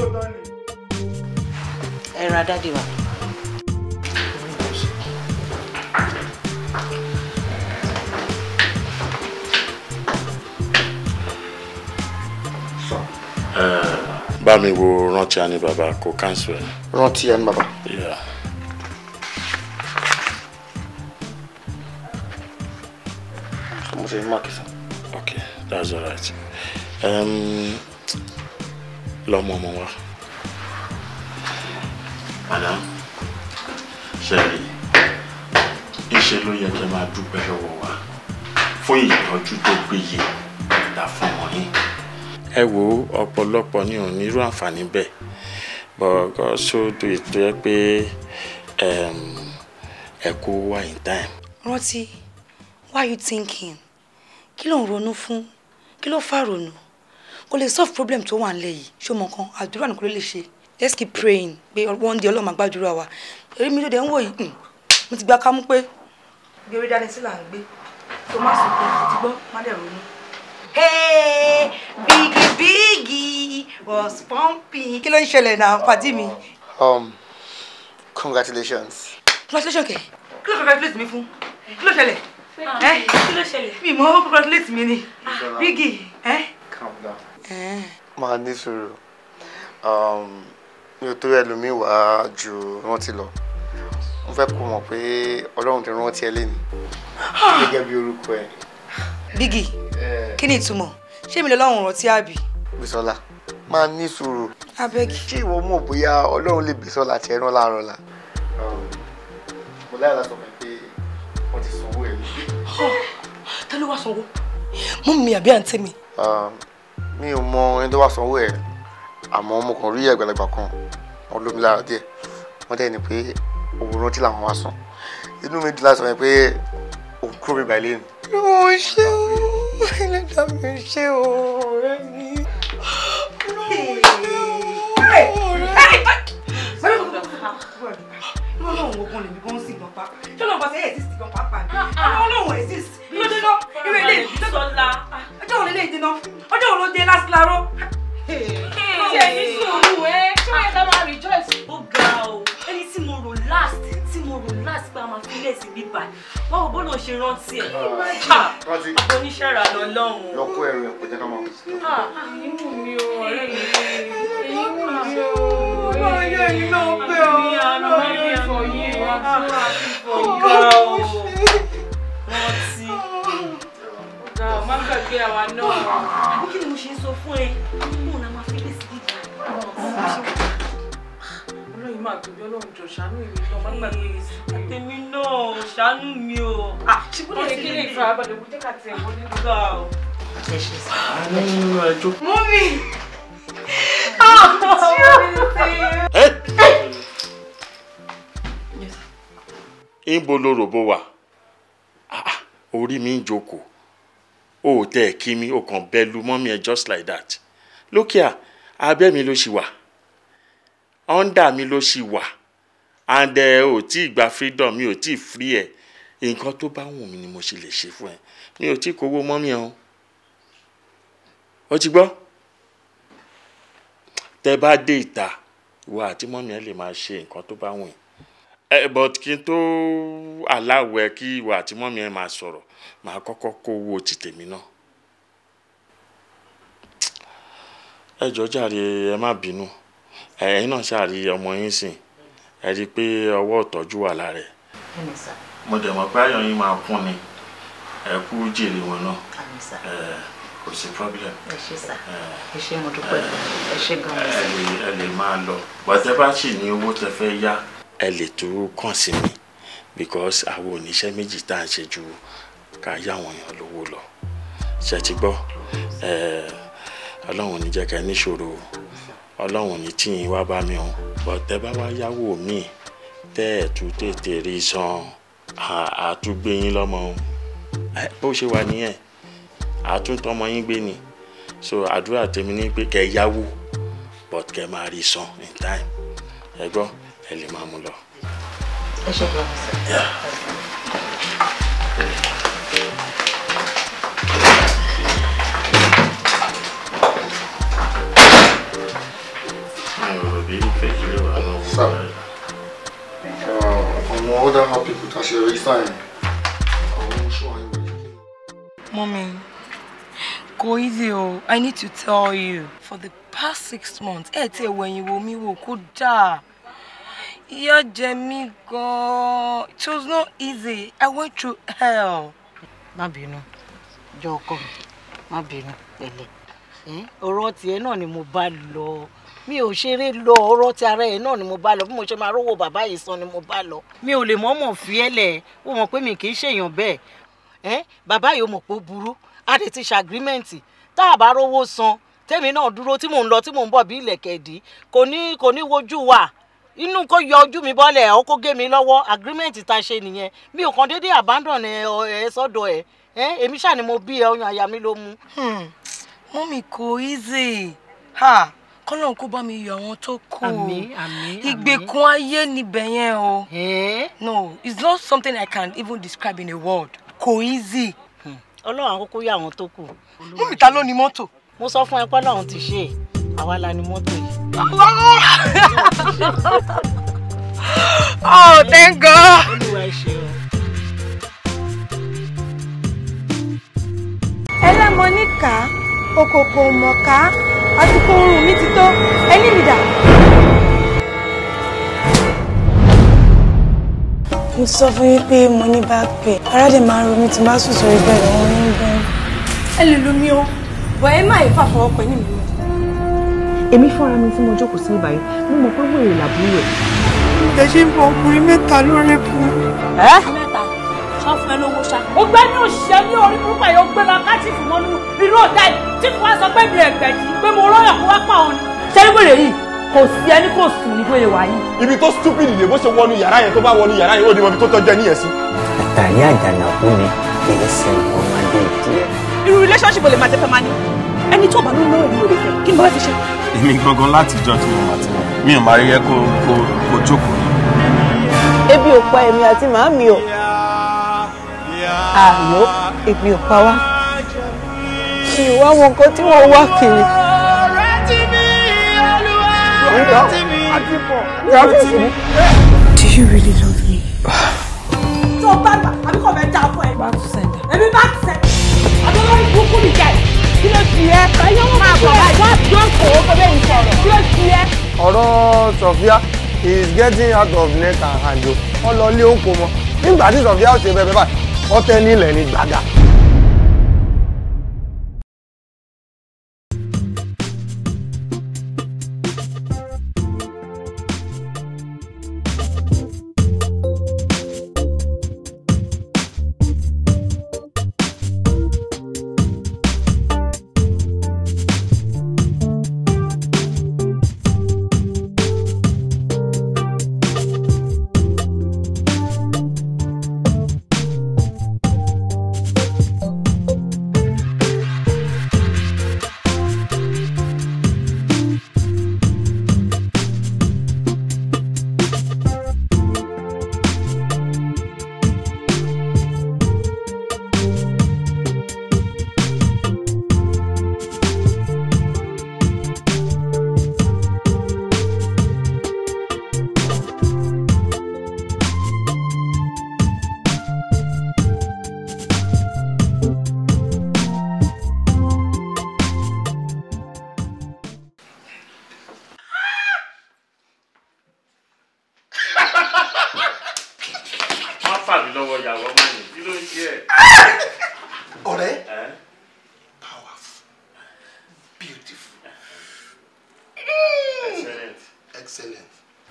Ẹ ra dáàdì wa. Bá mi wo rántí àní bàbá kò cancel ẹ̀. Rántí àní bàbá. Yeah. Mo ṣe máàkì sá. Okay, that's all right. Lọ́mọ ọmọ wa. Madam, Sherry, ìṣe ló yẹ kí ẹ máa dúpẹ́ lọ́wọ́ wa fún ìtọ́jú tó péye yọ̀ǹda fún wọn yín. Ẹ wo ọ̀pọ̀lọpọ̀ ní òun nírú àǹfààní bẹ́ẹ̀ but God so do it tó yẹ pé ẹ kó wá in time. Rántí, why are you thinking? Kí ló ń ronú fún? Kí ló fà ronú? Kò lè solve problem tó wà nílẹ̀ yìí. Ṣó mọ kan, àdúrà nìkan ló lè ṣe. Let's keep praying pé one day Ọlọ́run máa gbàdúrà wa. Èrí mi ló dé ń wò yìí. Mo ti gba kámú pé gbèrè dání sí là ń gbé. Tó má sùn pé ti gbọ́, má dẹ̀ ronú. Hey, Biggie was pumping. Kí ló ń ṣẹlẹ̀ náà, pàdí mi? Congratulations. Congratulations kẹ̀. Kí ló congratulate mi fún? Kí ló ṣẹlẹ̀? Kí ló ṣẹlẹ̀? Mi mọ̀ congratulate mi ni. Biggie, Calm down. Máa ní sùúrù. Mi ò tó ẹlòmíì wá ju rántí lọ. Mo fẹ́ kó mọ̀ pé Ọlọ́run ti rántí ẹ lénìí. Gẹ́gẹ́ bí orúkọ ẹ. Biggie, kí ni ìtumọ̀? Ṣé mi lọ́lọ́run rántí àbí? Bísọ́lá, máa ní sùúrù. Abeg. Ṣé ìwọ mọ̀ bóyá Ọlọ́run lè Bísọ́lá ti ẹran láàárọ̀ la? Mo láyà láti sọ fún ẹ pé wọ́n ti sanwó ẹ̀ lóṣù. Ta ló wá sanwó? Mú mi àbí àǹtí mi? Mi ò mọ ẹni tó wá sanwó ẹ̀, àmọ́ mo kàn rí àgbàlagbà kan, wọ́n lómi lára díẹ̀. Wọ́n dẹ̀ ní pé òun rántí làwọn wá san. Inú mi dùn láti sọ fún ẹ pé òun kúrò mi báyìí lẹ́nu. Ó ṣe o, ẹlẹ́dàá mi ṣe o, ọ̀rẹ́ mi. Ọlọ́run ogun lèmi gan sí gan pápá. Ṣé Ọlọ́run bá ṣe exist gan pápá ni? Ọlọ́run exist. Ló dé lọ, irú ilé ìdílọ́lá. Ọjọ́ òun lè dé náà. Ọjọ́ òun ló dé last láró. Ṣé ẹni sùúrù ṣé ó yẹ ká máa rejoice? Ó ga o, ẹni tí mo rò last pé a máa fi lè sí bíbá. Báwo bó ló ṣe rántí ẹ̀? Àbọ̀ oníṣẹ́ ìrà lọ́lọ́run. Lọ kó ẹrù ẹ̀ kó jẹ́ ká máa kó. Inú mi ò ọ̀rẹ́ mi. Inú mi ò. Ọlọ́run yóò yín náà pé o. Ọlọ́run yóò fọ yín. Ọ̀gá o. Rántí. Ọ̀gá o, má gbàgbé àwa náà. Àbí kí ni mo ṣe ń sọ fún ẹ? Mo náà máa fi lè sí bíbá. Ọlọ́run máa gbé Ọlọ́run jọ ṣàánú mi náà, má gbàgbé yìí sí. Àtẹ̀mí náà ṣàánú mi o. Ṣùgbọ́n kí lè fa abàdé kó jẹ́ ká tẹ̀ wọ́n nínú. Ọ̀gá o. Mọ́mí! Ibo lo ròbó wà? Orí mi ń jókòó. O ò tẹ́ ẹ̀ kí mi, o kàn bẹ́ lu mọ́mí ẹ just like that. Look here, abẹ́ mi ló ṣì wà. Under mi ló ṣì wà. And ò tí ì gba freedom, mi ò tí ì free ẹ̀. Nǹkan tó bá wù mí ni mo ṣe lè ṣe fún ẹ. Mi ò tí ì kówó mọ́mí ẹ o. Ó ti gbọ́? Tẹ́ bá dé ìta, ìwọ àti mọ́mí ẹ lè máa ṣe nǹkan tó bá wù yín. But kí n tó aláwẹ̀ kí ìwọ àti mọ́mí ẹ máa sọ̀rọ̀, màá kọ́kọ́ kó owó ti tèmi náà. Ẹ jọ̀ọ́ jàre, ẹ má bínú. Ẹ̀yin náà ṣàrí ọmọ yín sìn. Ẹ rí i pé ọwọ́ ìtọ́jú wà lára ẹ̀. Mo dẹ̀ mọ̀ pé ayọ̀ yín máa kún ni. Ẹ kú jèrè wọn náà. Kò sí problem. Ẹ ṣé sà. Ẹ ṣé mo dúpẹ́. Ẹ ṣé gan-an. Ẹ lè máa lọ. Bọ́tẹ́ bá sì ní owó tẹ́ fẹ́ yá, ẹ lè tó kàn sí mi because àwọn oníṣẹ́ méjì tá à ń ṣe ju ká yá àwọn èèyàn lówó lọ. Ṣé ti gbọ́? Ọlọ́run ní jẹ́ ká níṣòro. Ọlọ́run ní tí yín wá bá mi hàn. Bọ́tẹ́ bá wá yáwó mi tẹ́ ẹ̀ tún tètè rí san àtúgbé yín lọ́mọ. Bó ṣe wà nìyẹn. Àtúntọ́ ọmọ yín gbé ni. So àdúrà tèmi ní pé kẹ́ yáwó but kẹ́ máa rí san in time. Ẹ gbọ́, ẹ lè máa mú lọ. Ẹ ṣé gan-an. Other happy people to share sign. Mommy, go easy o. I need to tell you. For the past 6 months, when you were me, could die. Ìyà jẹ mí gan. It was not easy. I went through hell. Má bínú. Jọ̀ọ́, má bínú pẹ̀lẹ́. Ọ̀rọ̀ tiẹ̀ náà ni mo bá lọ. Mi ò ṣeré lọ, ọ̀rọ̀ ti ara ẹ̀ náà ni mo bá lọ. Bí mo ṣe máa rówó bàbá yìí san ni mo bá lọ. Mi ò lè mọ̀ọ́mọ̀ fi ẹ́ lẹ̀. Ó mọ̀ pé mi kì í ṣèyàn bẹ́ẹ̀. Bàbá yìí ó mọ̀ pé ó burú. A dẹ̀ ti ṣe agreement. tá a bá rówó san tèmi náà dúró tí mò ń lọ tí mò ń bọ̀ bí ilẹ̀kẹ̀dí kò ní wojú wa inú kó yọ ojú mi bọ́lẹ̀ ọ̀ kó gé mi lọ́wọ́ agreement ta ṣe nìyẹn mi ò kàn déédéé abandon ẹ sọ́dọ̀ ẹ èmi ṣáà ni mo bí ẹ ọyàn àyà mi ló mú. mọ́mì kò easy kọ́lọ́n kó bá mi yọ àwọn tó kù ìgbèkùn ayé níbẹ̀ yẹn o no it's not something I can even describe in a word kò easy. ọlọ́run àkókò yà àwọn tó kù. mọ́mì ta ló ní mọ́tò. mo sọ fún ẹ pé ọlọ́run ti ṣe àwa la ní mọ́tò yìí. Oh, thank God. olúwa ẹ ṣé o. ẹlẹ́mọ níkà òkòkò mọ̀ká àsìkò oorun mi ti tó ẹni mi dà. mo sọ fún yín pé mo ní back pain ara dẹ̀ máa ń ro mi tí má sùn sórí bẹ́ẹ̀ lọ́wọ́ yín gan. ẹ lè lu mi o bọ̀ ẹ má yẹ fàfọwọ́ pẹ̀ ní mi. èmi fúnra mi tí mo jókòó sí ìbàyí mo mọ̀ pé wèrè làbúrò ẹ̀. ẹ ṣe ń bọ ọkùnrin mẹ́ta lórí kù. mẹ́ta ṣọ́ fún ẹ lówó ṣá. ó gbẹ́ ní òṣìṣẹ́ ní orí burúkú ẹ̀ ó gbé lọ káàtì fún mọ́nú inú ọ̀dà yìí tí fún wa sọ pé mi ẹ̀gbẹ̀jì pé mo rọ́yọ̀ kó wá pa òun. ṣẹ́rígbèrè yìí kò sí ẹni kò sùn ní bóyá wà yìí. ibi tó stupid lè bó ṣe wọnú yàrá yẹn tó bá wọnú yàrá yẹn ó ní mọ ibi tó tọ́jú ẹ níyẹn sí. àtàrí àjànàkú ni kì í ṣe ọmọdé díẹ̀. irú relationship lè máa jẹ́ fẹ́ máa ní ẹni tó bá lóun lọ́wọ́ mi ò lè fẹ́ kí ni mo bá fi ṣe. èmi gangan láti jọ tí mo máa ti mi ò máa rí yẹ kó jókòó. ebi ò pa èmi àti màámi o àlọ́ ebi ò pa wá kí n wá wọn nǹkan tí wọ́n wá kiri. Do you really love me? tó bá gbà àbí kò fẹ́ dá fún ẹ. back to sender. èmi back to sender. àbí wọ́n rí burúkú mi jẹ́ kí ló ti yẹ. ẹ̀yin wọn máa bọ̀ wá tó ń kó o kó bẹ́ẹ̀ ń sọ̀rọ̀ kí ló ti yẹ. ọ̀rọ̀ Sofia is getting out of neck and hand o wọ́n lọ lé oko mọ́ nígbà tí Sofia ó ṣe bẹ́ẹ̀ báyìí wọ́n tẹ́ nílẹ̀ ní gbàgà.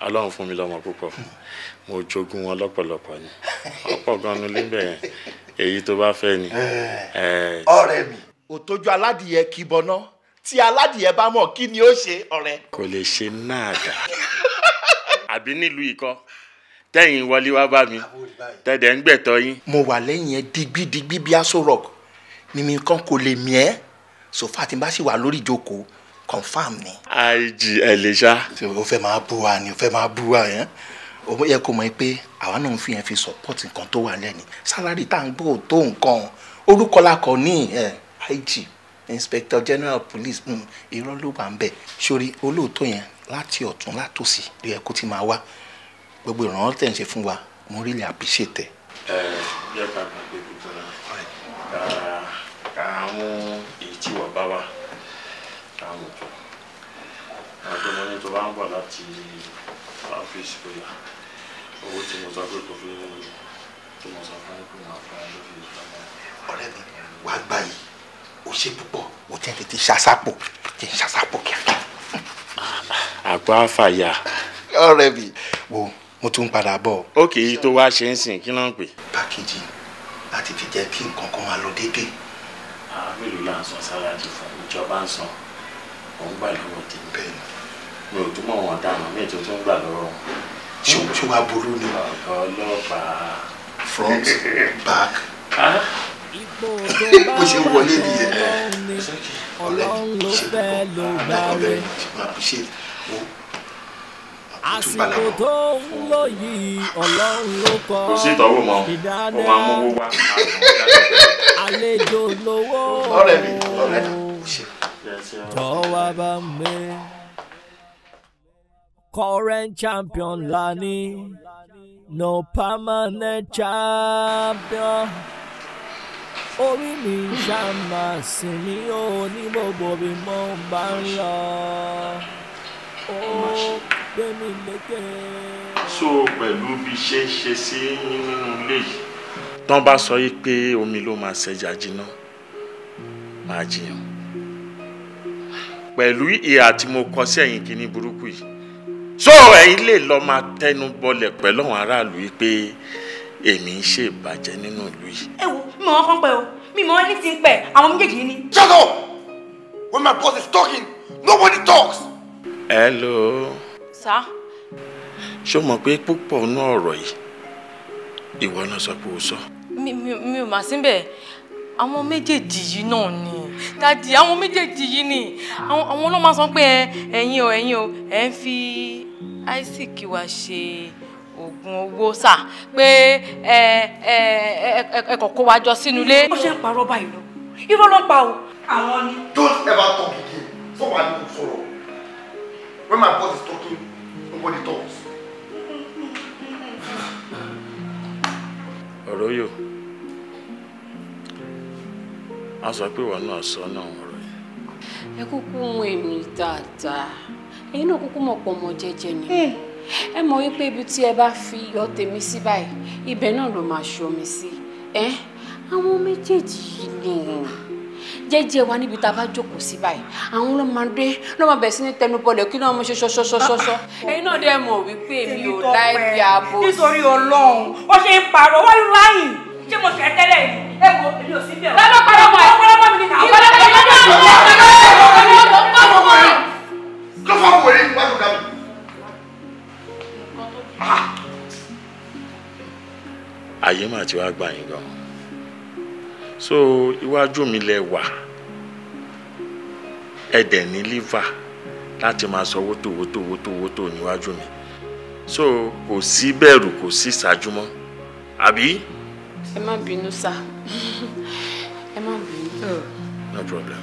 Ọlọ́run fún mi lọ́mọ púpọ̀ mo jogún wọn lọ́pọ̀lọpọ̀ ni ọ̀pọ̀ gan-an ló ń bẹ̀ yẹn èyí tó bá fẹ́ ni. ọ̀rẹ́ mi òtójú aládìyẹ kì í bọná tí aládìyẹ bá mọ̀ kí ni ó ṣe ọ̀rẹ́. kò lè ṣe náà dà àbí nílùú ikọ́ tẹ́yìn wọlé wá bá mi tẹ̀dẹ̀ ń gbẹ̀tọ́ yín. mo wà lẹ́yìn ẹ digbidigbi bí Aso Rock mímí kan kò lè mí ẹ́ sòfà tí n bá sì wà lórí ìjókòó confam ni. àìjì ẹ lè ṣá. o fẹ́ máa bú wa ni o fẹ́ máa bú wa yẹn o yẹ kó mọ̀ pé àwa náà ń fi yẹn fi support nǹkan tó wà lẹ́ni sálárì tá à ń gbọ́ tó nǹkan orúkọ la kọ ní IG Inspector General Police irọ́ ló wà ń bẹ̀ sórí olóòótọ́ yẹn láti ọ̀tún látòsí ló yẹ kó ti máa wá gbogbo ìrànwọ́ tẹ̀ ń ṣe fún wa mo really appreciate ẹ. yẹ ká gbàgbé gbogbo náà ká mú èyí tí wọ́n bá wà káwọn jọ àti mo ní tó bá ń bọ̀ láti ọ́fíìsì bóyá owó tí mo sọ pé kò fi tí mo sọ fún pé màá fún ẹ lórí ìjọba. ọ̀rẹ́ mi wà á gbà yìí ó ṣe púpọ̀ ó tẹ́ tètè ṣàṣàpò kí n ṣàṣàpò kíákíá. àpò àfàyà. ọ̀rẹ́ mi wo mo tún padà bọ̀. ó kì í tó wá ṣe ń sìn kí ló ń pè. pákéjì láti fi jẹ́ kí nǹkan kan máa lọ déédéé. mélòó là ń san sáláàjì fún ìjọba ń san òun gbà lọ́wọ́ tí bẹ́ẹ̀ mi ò túmọ̀ wọn dáná mi ètò tó ń gbà lọ́wọ́ wọn. ṣé wàá burú ni. ọlọ́pàá. front back. bó ṣe wọlé nìyẹn. Ọlọ́run ló fẹ́ ló gbàre. Àsìkò tó ń lò yìí Ọlọ́run ló kọ́. Kò sí ìtọ́wò mọ́, ó máa mú owó wá. Àlejò lówó. Ọ̀rẹ́ mi, ọ̀rẹ́ mi. Jọ̀wọ́ bá mi. Current champion lani, no permanent champion. Orí mi ṣàmà sí mi ò ní gbogbo bí mo bá ń lọ. Ó gbé mi lékè. So pẹ̀lú bí ṣe ń ṣe sí nínú ilé yìí. Tán bá sọ yìí pé omi ló máa ṣẹja jiná, máa jiyàn. Pẹ̀lú ìhà tí mo kọ sí ẹ̀yìn kìíní burúkú yìí. So ẹ̀yin lè lọ máa tẹnu bọlẹ̀ pẹ̀lú àwọn aráàlú yìí pé èmi ń ṣe ìbàjẹ́ nínú ìlú yìí. ẹ wo mi mọ̀ wọ́n pẹ́ o mi mọ̀ wọ́n ní ti ń pẹ́ àwọn méjèèjì ni. Shut up! When my boss is talking, nobody talks. Hello. Sir. Ṣó mọ̀ pé púpọ̀ nínú ọ̀rọ̀ yìí ìwọ náà sọ pé o sọ. mi ò mà síbẹ̀ àwọn méjèèjì yìí náà ni dádì àwọn méjèèjì yìí ni àwọn ló máa sọ pé ẹ̀yin o ẹ̀ ń fi Isaac wá ṣe oògùn owó sà pé ẹ kọ̀kọ́ wa jọ sínú ilé. ó ṣe ń parọ́ báyìí lọ irọ́ ló ń pa o. àwọn ni. Don't ever talk again. Somebody will follow. When my boss is talking, nobody talks. Ọ̀rọ̀ yóò a sọ pé wọn náà sọ náà ọ̀rọ̀ yìí. Ẹ kúkú mú èmi dáadáa ẹ̀yin náà kúkú mọ̀ pọ̀ mọ́ jẹ́jẹ́ ni ẹ mọ̀ wípé ibi tí ẹ bá fi iyọ̀ tèmi sí báyìí ibẹ̀ náà ló máa ṣomi sí àwọn méjèèjì yìí ni jẹ́jẹ́ wa níbi tá a bá jókòó sí báyìí àwọn ló máa dé ló máa bẹ̀ sí ní tẹnubọlẹ̀ kí náà mo ṣe ṣọṣọṣọṣọ ẹ̀yin náà dẹ́ mọ̀ wípé èmi ò láìpẹ́ ààbò. nítorí Ọlọ́run ó ṣe ń parọ́ wọ́n ń láyìn ṣé mo ṣe tẹ́lẹ̀ yìí ẹ wo èmi ò sí bẹ̀rù. lọ́dọ̀ parọ́ mọ́ ẹ̀ parọ́ mọ́ mi nìkan. Go for where you want to go. Ayé mà ti wá gbà yín gan. So iwájú mi lẹ wà ẹ̀dẹ̀ ní liver láti máa sọ wótò níwájú mi. So kò sí bẹ̀rù kò sí ìṣáájú mọ́ àbí. Ẹ má bínú sá ẹ má bínú. No problem.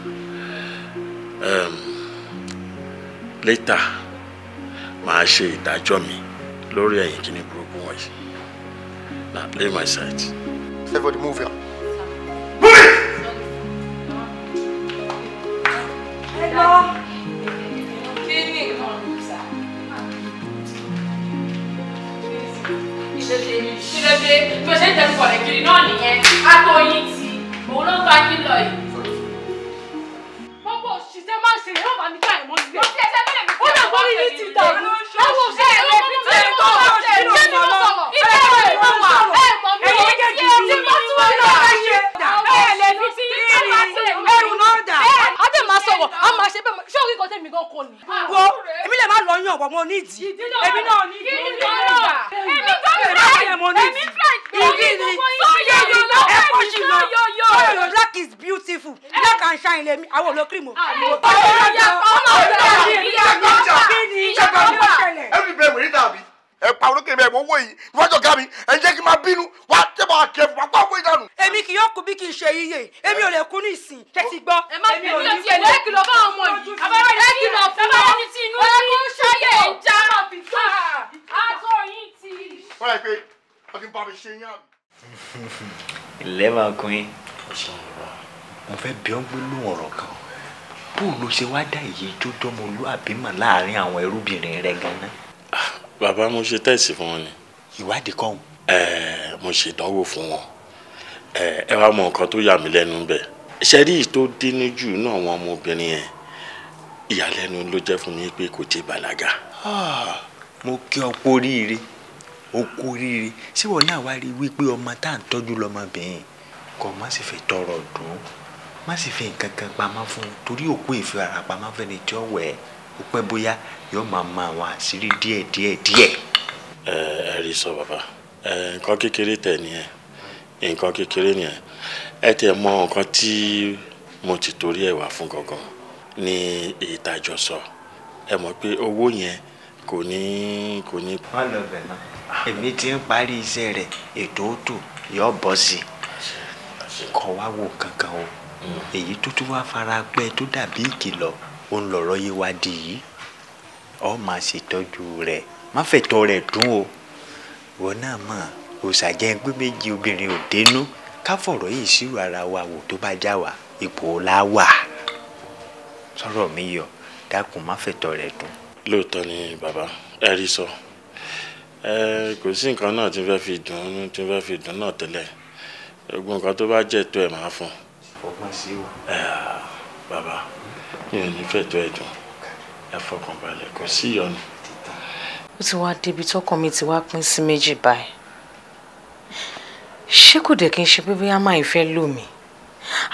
Later màá ṣe ìdájọ́ mi lórí ẹ̀yin kíní burúkú wọ̀nyí. Now leave my side. Everybody move here. Hello. Kílódé bí o ṣe ń tẹnu kọ̀lẹ̀ kiri náà nìyẹn àtọyìn tí òun ló ń bá yín lọ yìí. Gbogbo òṣìṣẹ́ máa ń ṣe yóò bá mi ká ìmọ̀ sílẹ̀. Ó ti ẹsẹ̀ bẹ́ẹ̀ mi. Ó dàgbọ́ ní ní ti dàrú. Ẹ̀wọ̀n òṣìṣẹ́ ẹ̀rọ fi tẹ̀ ẹ́ tó wà. Ṣé mi ló sọ̀rọ̀? Ilé ẹ̀rọ ìwọ wà. Ẹ mọ̀ mi ò ní kí ẹ ti bá tún lọ ṣe. Ẹ lè fi sí ẹrù náà dà. A dẹ̀ máa sọ̀rọ̀, a máa ṣe bẹ́ẹ̀ ṣé orí kan tẹ̀mí gan kọ ni. wo èmi lè má lọ yàn ọ̀pọ̀ mo ní ìdí èmi náà ní ìdí èmi black is beautiful black and shine lèmi àwọn olóò cream o. Everybody will read that. Ẹ pa olókè mi ẹ mọ owó yìí níwájú ọ̀gá mi ẹ jẹ́ kí n máa bínú wá tẹ́ bá kẹ́ fún wa kó àpò ìdánù. èmi kì yóò kú bí kì í ṣe yíyẹ èmi ò lè kú ní ìsìn tẹ́tí gbọ́. ẹ má bínú lọ sí ẹ̀lẹ́ kìlọ̀ bá ọmọ yìí abẹ́rẹ́ yìí kìlọ̀ fún wa ní tí inú ní ṣayé ìjà àtọ̀ yìí ti. wọ́n yà pé ọdún bá mi ṣe yín àbí. ilé máa kún yín mo fẹ́ bí ọ́n gbé lóhùn ọ̀rọ̀ kan bó ló ṣe wá dá èyí tó dọ́mọlúàbí mọ̀ láàrin àwọn ẹrúbìnrin rẹ̀ gan-an. Bàbá mo ṣe tẹ́sì fún wọn ni. Ìwádìí kan. Mo ṣe ìdánwò fún wọn. Ẹ wá mọ nǹkan tó yà mí lẹ́nu bẹ́ẹ̀. Ṣé rí tó dínú jù náà àwọn ọmọbìnrin yẹn ìyàlẹ́nu ló jẹ́ fún mi pé kò tí bàlágà. Mo kí ọ kú oríire o kú oríire síwọ náà wá rí wípé ọmọ tá à ń tọ́jú lọ́mọbìnrin kò má sì fi tọrọ dùn má sì fi nǹkan kan pamọ́ fún un torí òkú ìfi ara pamọ́ fẹ́ni tí ó wẹ̀ ẹ́ ó pẹ́ bóyá yóò máa mọ àwọn àṣírí díẹ̀. ẹ rí sọ bàbá nǹkan kékeré tẹ̀ nìyẹn nǹkan kékeré nìyẹn ẹ tẹ̀ mọ nǹkan tí mo ti torí ẹ̀ wá fún gangan ní èyí tá a jọ sọ ẹ mọ̀ pé owó yẹn kò ní. wọ́n lọ bẹ̀ náà èmi ti ń parí iṣẹ́ rẹ̀ ètò òtò yóò bọ́ sí i kọ́ wá wò kankan o èyí tó tún wá fara pẹ́ tó dàbí ìkìlọ̀ ó ń lọ̀rọ̀ yé wá di yìí ọ máa ṣètọ́jú rẹ̀ má fẹ̀tọ́ rẹ̀ dùn o wọn náà mọ̀ òṣàjẹ́ pé méjì obìnrin ò dénú ká fọ̀rọ̀ yìí sírò ara wa wò tó bá já wa ipò la wà sọ̀rọ̀ mi yọ dákun má fẹ̀tọ́ rẹ̀ dùn. lóòótọ́ ni bàbá ẹ rí sọ kò sí nǹkan náà tí n fẹ́ fi dùn náà tẹ́lẹ̀ gbogbo nǹkan tó bá jẹ́ tó ẹ̀ máa fún. ọgbọ́n sí o. bàbá mi ò ní fẹ́ tó ẹ̀ dùn ẹ fọkàn balẹ̀ kò sí ìyọnu. ó ti wá débi tọkàn mi ti wá pín sí méjì báyìí ṣé kò dẹ̀ kí n ṣe pé bóyá máa fẹ́ lò mí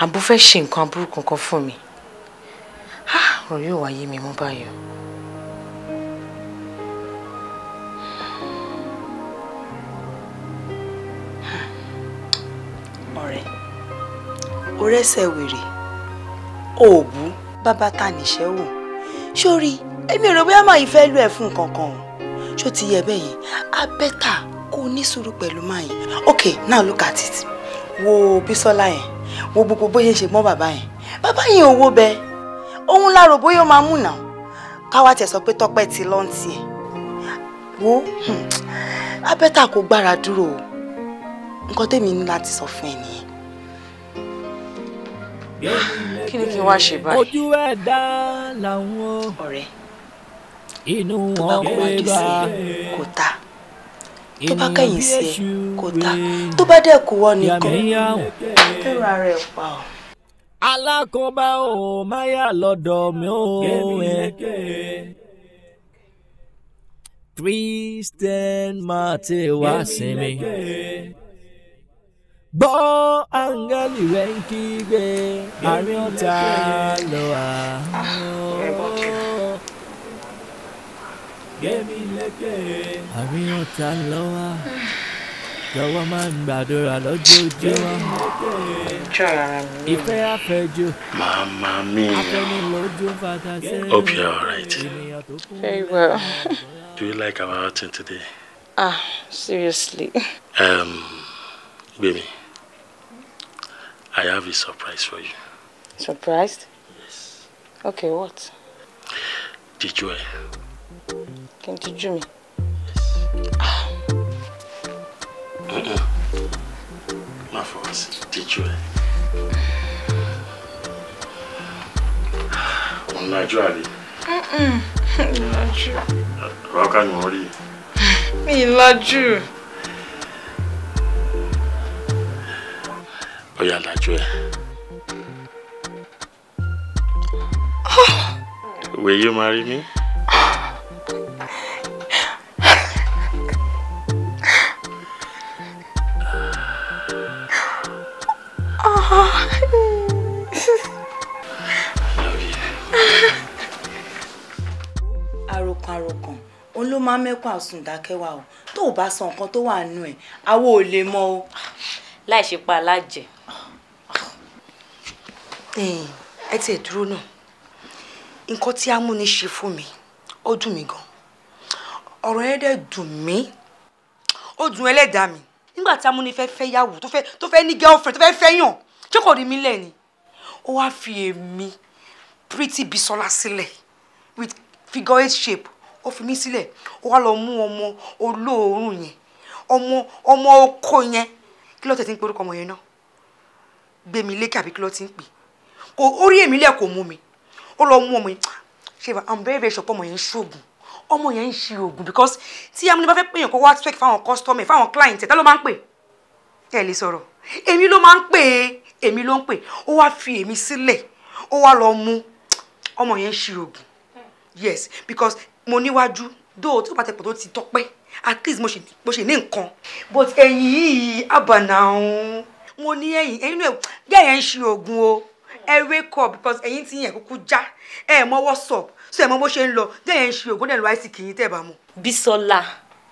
àbú fẹ́ ṣe nǹkan aburú kankan fún mi ọ̀rọ̀ yóò wáyé mi mú báyìí. ọ̀rẹ́ orẹ́sẹ̀ wèrè òòbù bàbá ta níṣẹ́ wò sórí èmi ò rò bóyá máa fẹ́ lò ẹ̀ fún nǹkan kan o ṣó ti yẹ bẹ́ẹ̀ yẹn á bẹ́tà kó ní sùúrù pẹ̀lú máa yẹn ok now look at it wo Bísọ́lá yẹn wo gbogbo bóyá ṣe mọ́ bàbá yẹn ò wo bẹ́ẹ̀ òun láàrò bóyá ó máa mú nà káwá tẹ̀ sọ pé Tọ́pẹ́ ti lọ́ǹtì ẹ̀ wo á bẹ́tà kó gbára dúró o nǹkan tèmi ní láti sọ fún ẹ nìyẹn. kí ni kí n wá ṣe báyìí. ojú ẹ̀dá làwọn ọ̀rẹ́ inú tó bá wọn kó wájú bá sí kò ta tó bá kẹ́yìn sí ẹ kò ta tó bá dẹ̀ kú wọ́n nìkan kẹ́rù ara ẹ̀ pa ọ́. alákòóbá ò máyà lọ́dọ̀ mi ò ẹ̀. Christian máa ti wá sí mi. Gbọ́ áńgẹ́lì rẹ̀ ń kígbe àárín ọ̀tá lọ wá. Àárín ọ̀tá lọ wá. Jọ̀wọ́ máa ń gbàdúrà lójoojúmọ́. Ìfẹ́ àfẹ́jù. Mama mi. Afẹ́nilójú fàtàsẹ́. Hope you're alright. Very well. Do you like our outing today? Seriously. Baby, I have a surprise for you. Surprised? Yes. Okay, what? Did you? Can you me? Yes. My fault. Did you? Naturally. Laju. How can you worry? Me laju. Oh yeah, laju. Will you marry me? àròkàn òun ló máa ń mẹ́kún àsùn dákẹ́wà o tó o bá sọ nǹkan tó wà nínú ẹ̀ àwo ò lè mọ o. láì ṣe pa alájẹ. ẹ tiẹ̀ dúró náà nǹkan tí amúni ṣe fún mi ó dùn mí gan ọ̀rọ̀ yẹn dẹ̀ dùn mí ó dùn ẹlẹ́dàá mi nígbà tí amúni fẹ́ fẹ́ yàwó tó fẹ́ ní girlfriend tó fẹ́ fẹ́ yàn ṣé kò rí mi lẹ̀ ni ó wá fi èmi Pretty Bisola sílẹ̀ with figure 8 shape ó fi mí sílẹ̀ ó wá lọ mú ọmọ olóòórùn yẹn ọmọ oko yẹn kí ló tẹ̀ tí ń pe orúkọ ọmọ yẹn náà gbé mi lékè àbí kí ló ti ń pè kò orí èmi lẹ̀ kò mú mi ó lọ mú ọmọ yẹn ṣe I'm very very sure pé ọmọ yẹn ń ṣoògùn ọmọ yẹn ń ṣe oògùn because tí amúni bá fẹ́ pè yàn kó wá check fáwọn customer fáwọn client ẹ̀ ló máa ń pè ẹ̀ lè sọ̀rọ̀ èmi ló máa ń pè èmi ló ń pè ó wá fi èmi sílẹ̀ ó wá lọ mú ọmọ yẹn ń ṣe oògùn yes because mo níwájú dóò tí ó bá tẹ̀pọ̀ tó ti tọ́pẹ́ at least mo ṣe ní nǹkan but ẹ̀yìn yìí àbànà ọ̀hún mo ní ẹ̀yìn náà gẹ́yẹ̀ ń ṣe oògùn o ẹ wake up because ẹ̀yin tí yẹn kúkú já ẹ mọ WhatsApp so ẹ mọ bó ṣe ń lọ dẹ́yẹn ń ṣe ògùn dẹ̀ lọ àìsí kìí tẹ̀ bá mu.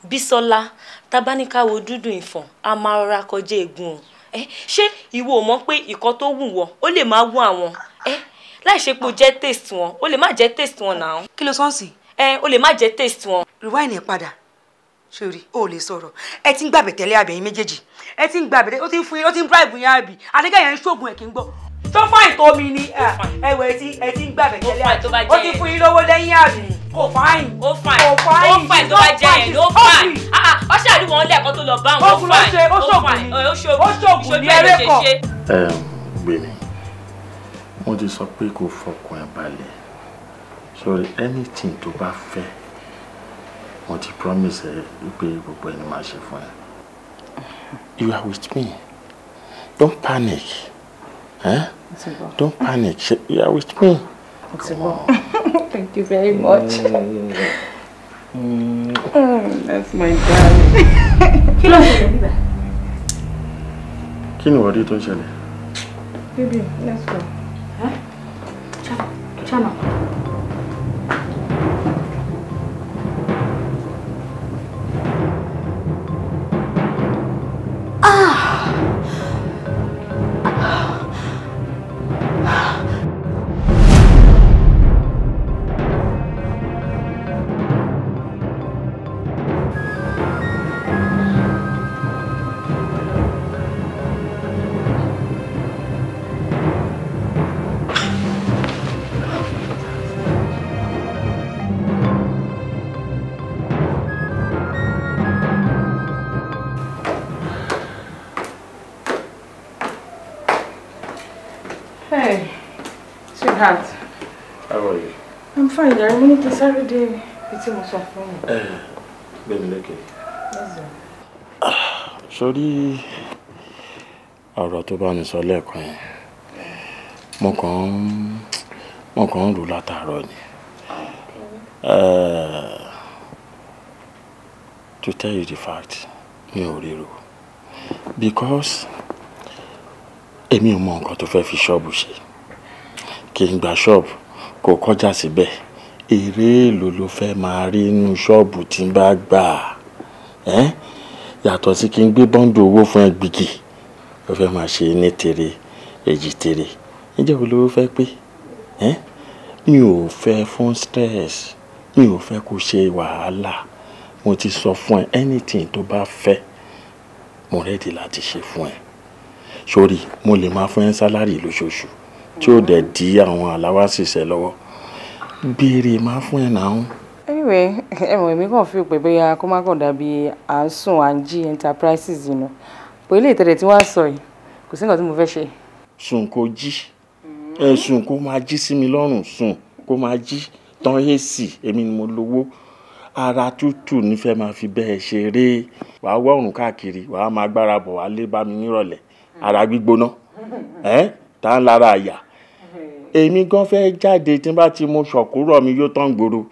Bísọ́lá tabanikawo dúdú ìfọ̀n a máa rọra kọjá egun o ṣé ìwọ ò mọ̀ pé ìkan tó wù wọ́n ó lè má wù àwọn láì ṣe pé o jẹ́ taste wọn ó lè má jẹ́ taste wọn náà. kí ló sọ́ọ̀sì. ó lè má jẹ́ taste wọn. rewind ẹ̀ padà sórí o lè sọ̀rọ̀ ẹ ti ń gbàgbé tẹ́lẹ̀ àbẹ̀yìn méjèèjì ẹ ti ń gbàgbé ó ti ń fún yín ó ti ń bribe yín àbí àdékẹ́ yẹn ń ṣoògùn ẹ̀ kí n gbọ́ tó fáìn tó mi ni ẹwẹ ẹ ti ń gbàgbé tẹ́lẹ̀ àbí ó ti fún yín lówó lẹ́yìn àbí kò fáìn ó fáìn tó bá jẹ yẹn ló fáìn ó ṣàdúgbò wọn lẹ́ẹ̀kan tó lọ bá wọn ó fáìn ó ṣoògùn ní ẹrẹ́ kọ̀. gbèmí mo ti sọ pé kò fọkàn ẹ balẹ̀ sorry anything tó bá fẹ́ mo ti promise ẹ pé gbogbo ẹni máa ṣe fún ẹ. You are with me. Don't panic. Don't panic. You are with me. Thank you very much. That's my darling. Kí ló ń ṣẹlẹ̀ níbẹ̀? Kí ni ìwọ́de tó ń ṣẹlẹ̀? Baby, let's go. Chana. Hey, sweetheart. How are you? I'm fine, there. We need to start day. It's almost off for me. Baby, okay. Sorry, ọ̀rọ̀ tó bá mi sọ lẹ́ẹ̀kan yẹn. Mo kàn ń rò látàárọ̀ ni. To tell you the fact, mi ò rí rò. Because èmi ò mọ nǹkan tó fẹ́ fi ṣọ́ọ̀bù ṣe. Kí n gba ṣọ́ọ̀bù kó kọjá síbẹ̀. Èrè èlò ló fẹ́ máa rí inú ṣọ́ọ̀bù tí n bá gbà. Yàtọ̀ sí kí n gbé bọ́ńdù owó fún ẹ gbìgì. Ó fẹ́ máa ṣe ní tèrè èjì tèrè. Ǹjẹ́ wo ló fẹ́ pé? Mi ò fẹ́ fún stress. Mi ò fẹ́ kó ṣe wàhálà. Mo ti sọ fún ẹ anything tó bá fẹ́ mo ready láti ṣe fún ẹ. Sorry, mo lè máa fún ẹ sálárì lóṣooṣù tí ó dẹ̀ dí àwọn aláwàsíṣẹ́ lọ́wọ́. Béèrè máa fún ẹ náà. Anyway, èmi kàn feel pé bóyá kó má kàn dàbí à ń sùn à ń jí enterprises yìí náà. Pé ilé ìtẹ̀lẹ̀ tí wọ́n á sọ yìí kò sí nǹkan tí mo fẹ́ ṣe. Sùn kó jí. Sùn kó máa jí sí mi lọ́rùn. Sùn kó máa jí tán AC èmi ni mo lówó. Ara tútù nífẹ̀ẹ́ máa fi bẹ́ẹ̀ ṣeré. Wàá wọ́ ọ̀run káàkiri. Wàá máa gbára bọ̀ wá lé bá mi nírọ̀lẹ́. Ara gbígbóná. Tá ń lára àyà. Èmi gan fẹ́ jáde tí n bá ti mú ṣọ̀kúrọ̀ mi yóò tán gbòòrò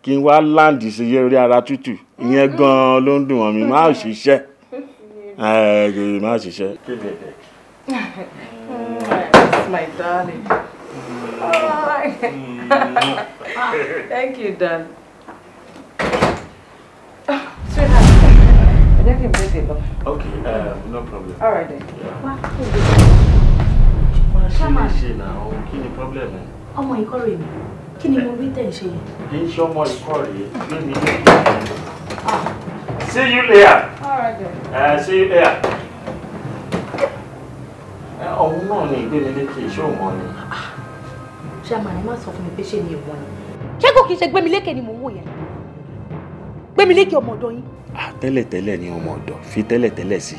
kí n wá láǹdì sí eré ara tútù. Ìyẹn gan ló ń dùn wọ́n mi. Má ṣiṣẹ́. Má ṣiṣẹ́. That's my darling. Thank you, Dan. Sweetheart, I don't think I'm ready. Okay, no problem. All right then. Ṣáma ṣe náà, kí ni problem ẹ? Ọmọ ikọ́ rẹ̀ mi, kí ni mo rí tẹ̀ ṣe yẹn? Kì í ṣe ọmọ ikọ́ rẹ̀, gbé mi ní kí. See you later. All right then. See you later. Ọ̀hún náà ni gbé mi lékè, ṣé òun mọ̀ ni? Ṣáma ni má sọ fún mi pé ṣé ni ìwọ ni. Ṣé kò kí n ṣe Gbémilékè ni mò ń wò yẹn? Gbémilékè ọmọ ọ̀dọ̀ yín. Tẹ́lẹ̀tẹ́lẹ̀ ni ọmọ ọ̀dọ̀, fi tẹ́lẹ̀tẹ́lẹ̀ sí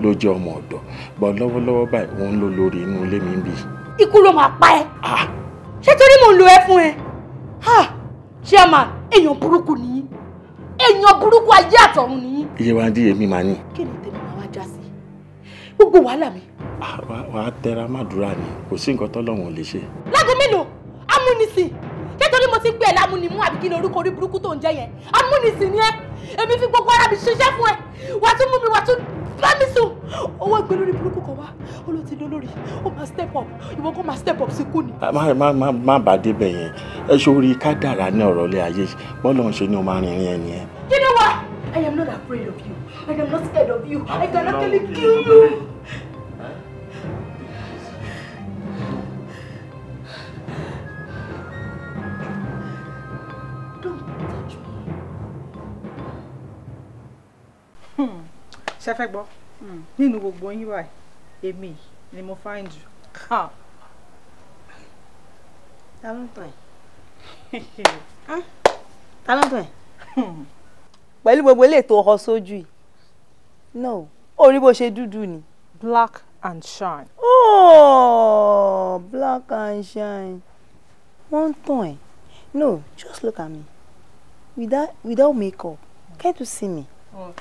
ló jẹ́ ọmọ ọ̀dọ̀. Bọ̀ lọ́wọ́lọ́wọ́ báyìí wọ́n ń lò lórí inú ilé mi bí. Ikú ló máa pa ẹ́. Ṣé torí mò ń lo ẹ fún ẹ? Chairman, èèyàn burúkú nìyí. Èèyàn burúkú ayé àtọ̀run nìyí. Iye wa ń dí èmi màá ní. Kí ni tèmi máa wá já sí? Gbogbo wàhálà mi. Wàá tẹra màdúrà ni, kò sí nǹkan tọ́lọ́run ò lè ṣe. Lágo mélòó? Amúnisìn. Ṣé torí mo ti gbé ẹ lámúnimú àbí kí ni orúkọ orí burúkú tó ń jẹ yẹn? Amúnisìn ni ẹ. Èmi fi gbogbo ara mi ṣiṣẹ́ fún ẹ. Wàá tún mú mi, wàá tún bá mi sùn. Owó ìgbé lórí burúkú kan wá. ó ló ti dolórí ó máa step up ìwọ kó máa step up sí kú ni. má bàa débẹ̀ yẹn ẹ ṣorí kádàrá ní ọ̀rọ̀ ilé ayé bọ́lá ń ṣe ni ó máa rìnrìn ẹni yẹn. You know what? I am not afraid of you. I am not scared of you. I can actually kill you. Ṣé fẹ́ gbọ́ nínú gbogbo yín báyìí èmi ni mo find you. Ta ló ń tàn ẹ́? Ta ló ń tàn ẹ́? Pẹ̀lú gbogbo ilé tó họ sójú yìí. No, ó rí bó ṣe dúdú ni. Black and shine. Oh, black and shine. Wọ́n ń tàn ẹ́. No, just look at me. Without makeup. Can't you see me? What?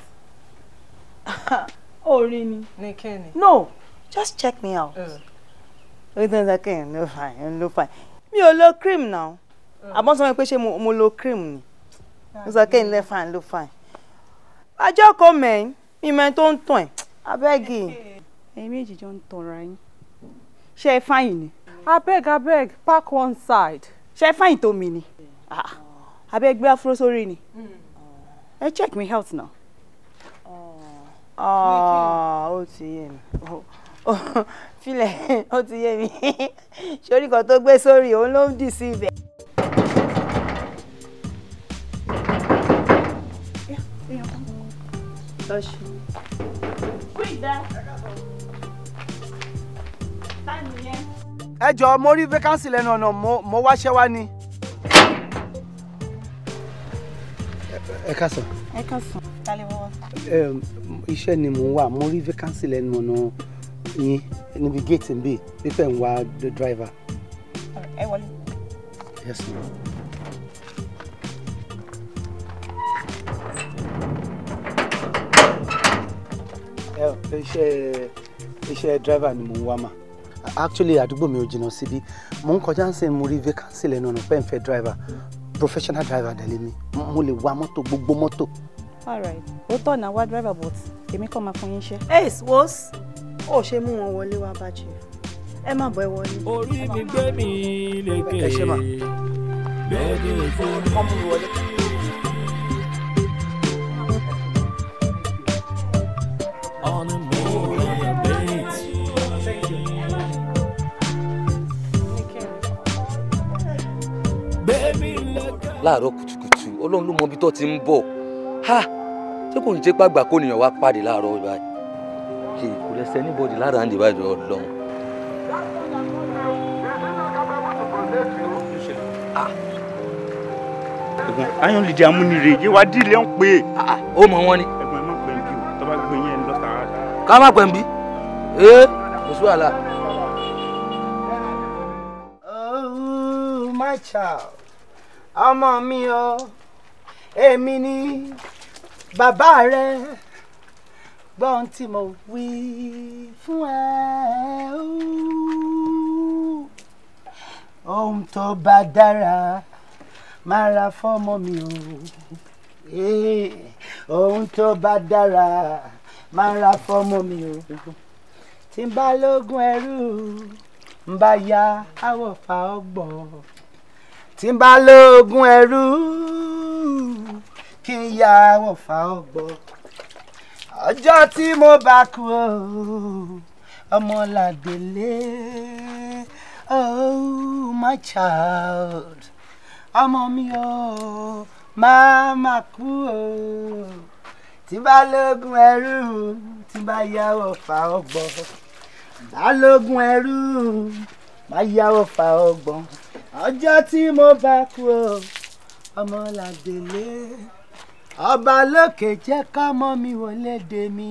Oh, really? No, just check me out. Wait a second, no fine. Mi ò lo cream now. Àbọ̀n sọ pé ṣé mo lo cream ni. It's okay, no fine. Ajọ́ kò mẹ́yìn, mi mẹ́yìn tó ń tàn ẹ́. Abẹ́gì. Ẹ̀yin méjì jọ ń tanra yín. Ṣé ẹ fáyìn ni? Abeg, park one side. Ṣé ẹ fáyìn tó mi ni? Abeg gbé afro sórí ni. Ẹ check me out now. Ó ti yé mi. Filẹ̀, ó ti yé mi. Ṣorí kan tó gbé sórí òun ló ń dì sí ibẹ̀. Ẹ jọ̀ọ́ mo rí vacancy lẹ́nu ọ̀nà mo wáṣẹ́ wá ni. Ẹ káàsán. Ẹ káàsán. Iṣẹ́ ni mò ń wá mo rí vacancy lẹ́nu ọ̀nà yín níbi gate ń bì pípẹ́ ń wá the driver. Ẹ wọlé. Yes ma'am. Iṣẹ́ driver ni mò ń wá mà. Actually àdúgbò mi ò jìnnà síbí mò ń kọjá ń sìn mo rí vacancy lẹ́nu ọ̀nà pẹ́ ń fẹ́ driver professional driver dẹ̀ lé mi mo lè wa mọ́tò gbogbo mọ́tò. Alright, ó tọ̀nà wá driver but èmi kọ́ máa fún yín iṣẹ́. Ace wos ó ṣe mú wọn wọlé wá bá chief ẹ má bọ̀ ẹ wọlé. Orí mi gbé mi lékè. Ẹ ṣe mà. Bẹ́ẹ̀ ni kọ́ mú mi wọlé. On a million beats. Láàárọ̀ kùtùkùtù Ọlọ́run ló mọ ibi tó ti ń bọ̀ ṣé kò ní jẹ́ pàgbà kó nìyàn wá pàdé láàárọ̀ báyìí kò lẹ́sẹ̀ anybody lára àǹdí báyìí Ọlọ́run. Ẹ̀gbọ́n ayọ̀ lè di amúnire yé wa dílé ń pè é. Ó mọ wọn ni. Ẹ̀gbọ́n ẹ má pẹ́ ń bí o tó bá gbé yẹn lọ tààrà. Ká má pẹ́ ń bí kò sí wàhálà. Oh my child ọmọ mi o èmi ni bàbá rẹ gbọ́n tí mo wí fún ẹ ohun tó bá dára máa ra fọ́mọ mi o ohun tó bá dára máa ra fọ́mọ mi o tí n bá lógún ẹrú n bá ya àwọ̀ fa ọgbọ̀n tí n bá lógún ẹrú kí n ya àwọ̀ fa ọgbọ̀n ọjọ́ tí mo bá kú ọmọlàdélé oh my child ọmọ mi o máa má kú tí n bá lógún ẹrú tí n bá ya àwọ̀ fa ọgbọ̀n balógun ẹrú máa yáwó fa ọgbọ̀n ọjọ́ tí mo bá kú ọmọlàdélé ọba lókè jẹ́ kọ́mọ mi wọlé dé mi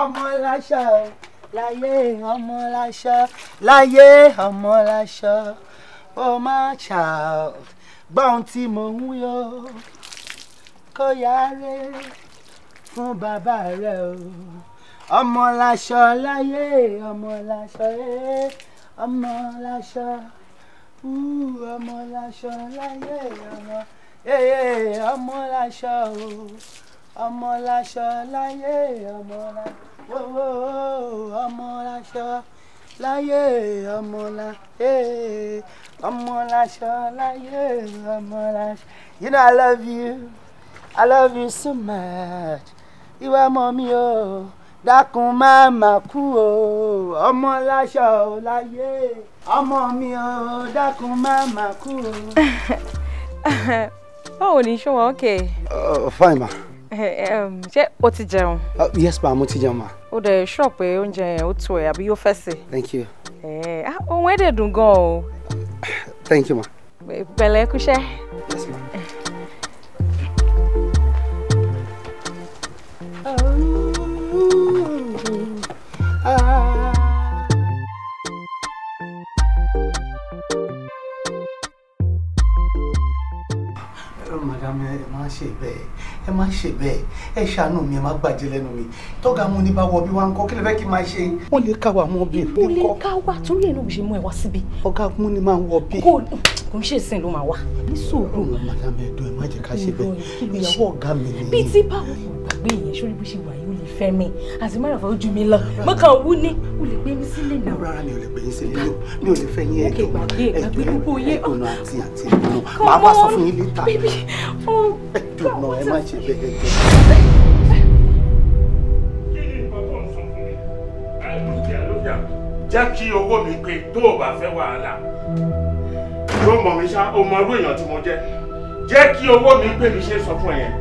ọmọ láṣọ láyé ọmọ láṣọ láyé ọmọ láṣọ oh my child gbọ́n tí mo ń yọ kó yára fún bàbá rẹ o. Ọmọ láṣọ láyé ọmọ láṣọ ọmọ láṣọ ọmọ láṣọ láyé ọmọ láṣọ ọmọ láṣọ láyé ọmọ láṣọ láyé ọmọ láṣọ láyé ọmọ láṣọ. You know I love you so much. Ìwà mọ̀ mi o dákun má má kú o ọmọ láṣọ láyé ọmọ mi o dákun má má kú o. Báwo ni ṣé wà okay? Fine ma. Ṣé o ti jẹun? Yes ma, mo ti jẹun ma. O dẹ̀ sure pé oúnjẹ yẹn ó tó ẹ àbí yóò fẹ́ sè? Thank you. Ohun ẹ̀ dẹ̀ dùn gan o. Thank you ma. Pẹ̀lẹ́ kúṣẹ́. Yes ma. Madam, ẹ má ṣe bẹ́ẹ̀, ẹ ṣàánú mi, ẹ má gbàjẹ́ lẹ́nu mi. Tọ́gà mú ní bá wọ bí wá ń kọ́, kí lè fẹ́ kí n máa ṣe? Wọ́n lè ká wa mọ́ bí. Ó lè ká wa torí ẹ̀ náà ṣe mú ẹ wá síbí. Ọ̀gá mú ní máa ń wọ bí. Kò ń ṣe ìsìn ló máa wá. Ní sùúrù. Madam, ẹ má jẹ́ ká ṣe bẹ́ẹ̀. Ìyàwó ọ̀gá mi ni. Bí tí báwo gbàgbé ìyẹn sórí bó ṣe wà yìí ó lè fẹ́ mi. Àti má ràfà ojú mi lọ. Mo kàn wú ní. Ó lè gbé mi sílẹ̀ náà. Rárá mi ò lè gbé yín sílẹ̀. Mi ò lè fẹ́ yín ẹ̀dùn. Gbàgbé gbogbo yé. Ẹ̀dùn àti ìdùnnú. Màá wá sọ fún yín létà. Ẹ̀dùn náà ẹ má ṣe bẹ́ẹ̀ jẹ́ kí owó mi pé tó o bá fẹ́ wàhálà yóò mọ̀ mi ṣá o mọ irú èèyàn tí mo jẹ́ jẹ́ kí owó mi pé mi ṣe sọ fún ẹ yẹn.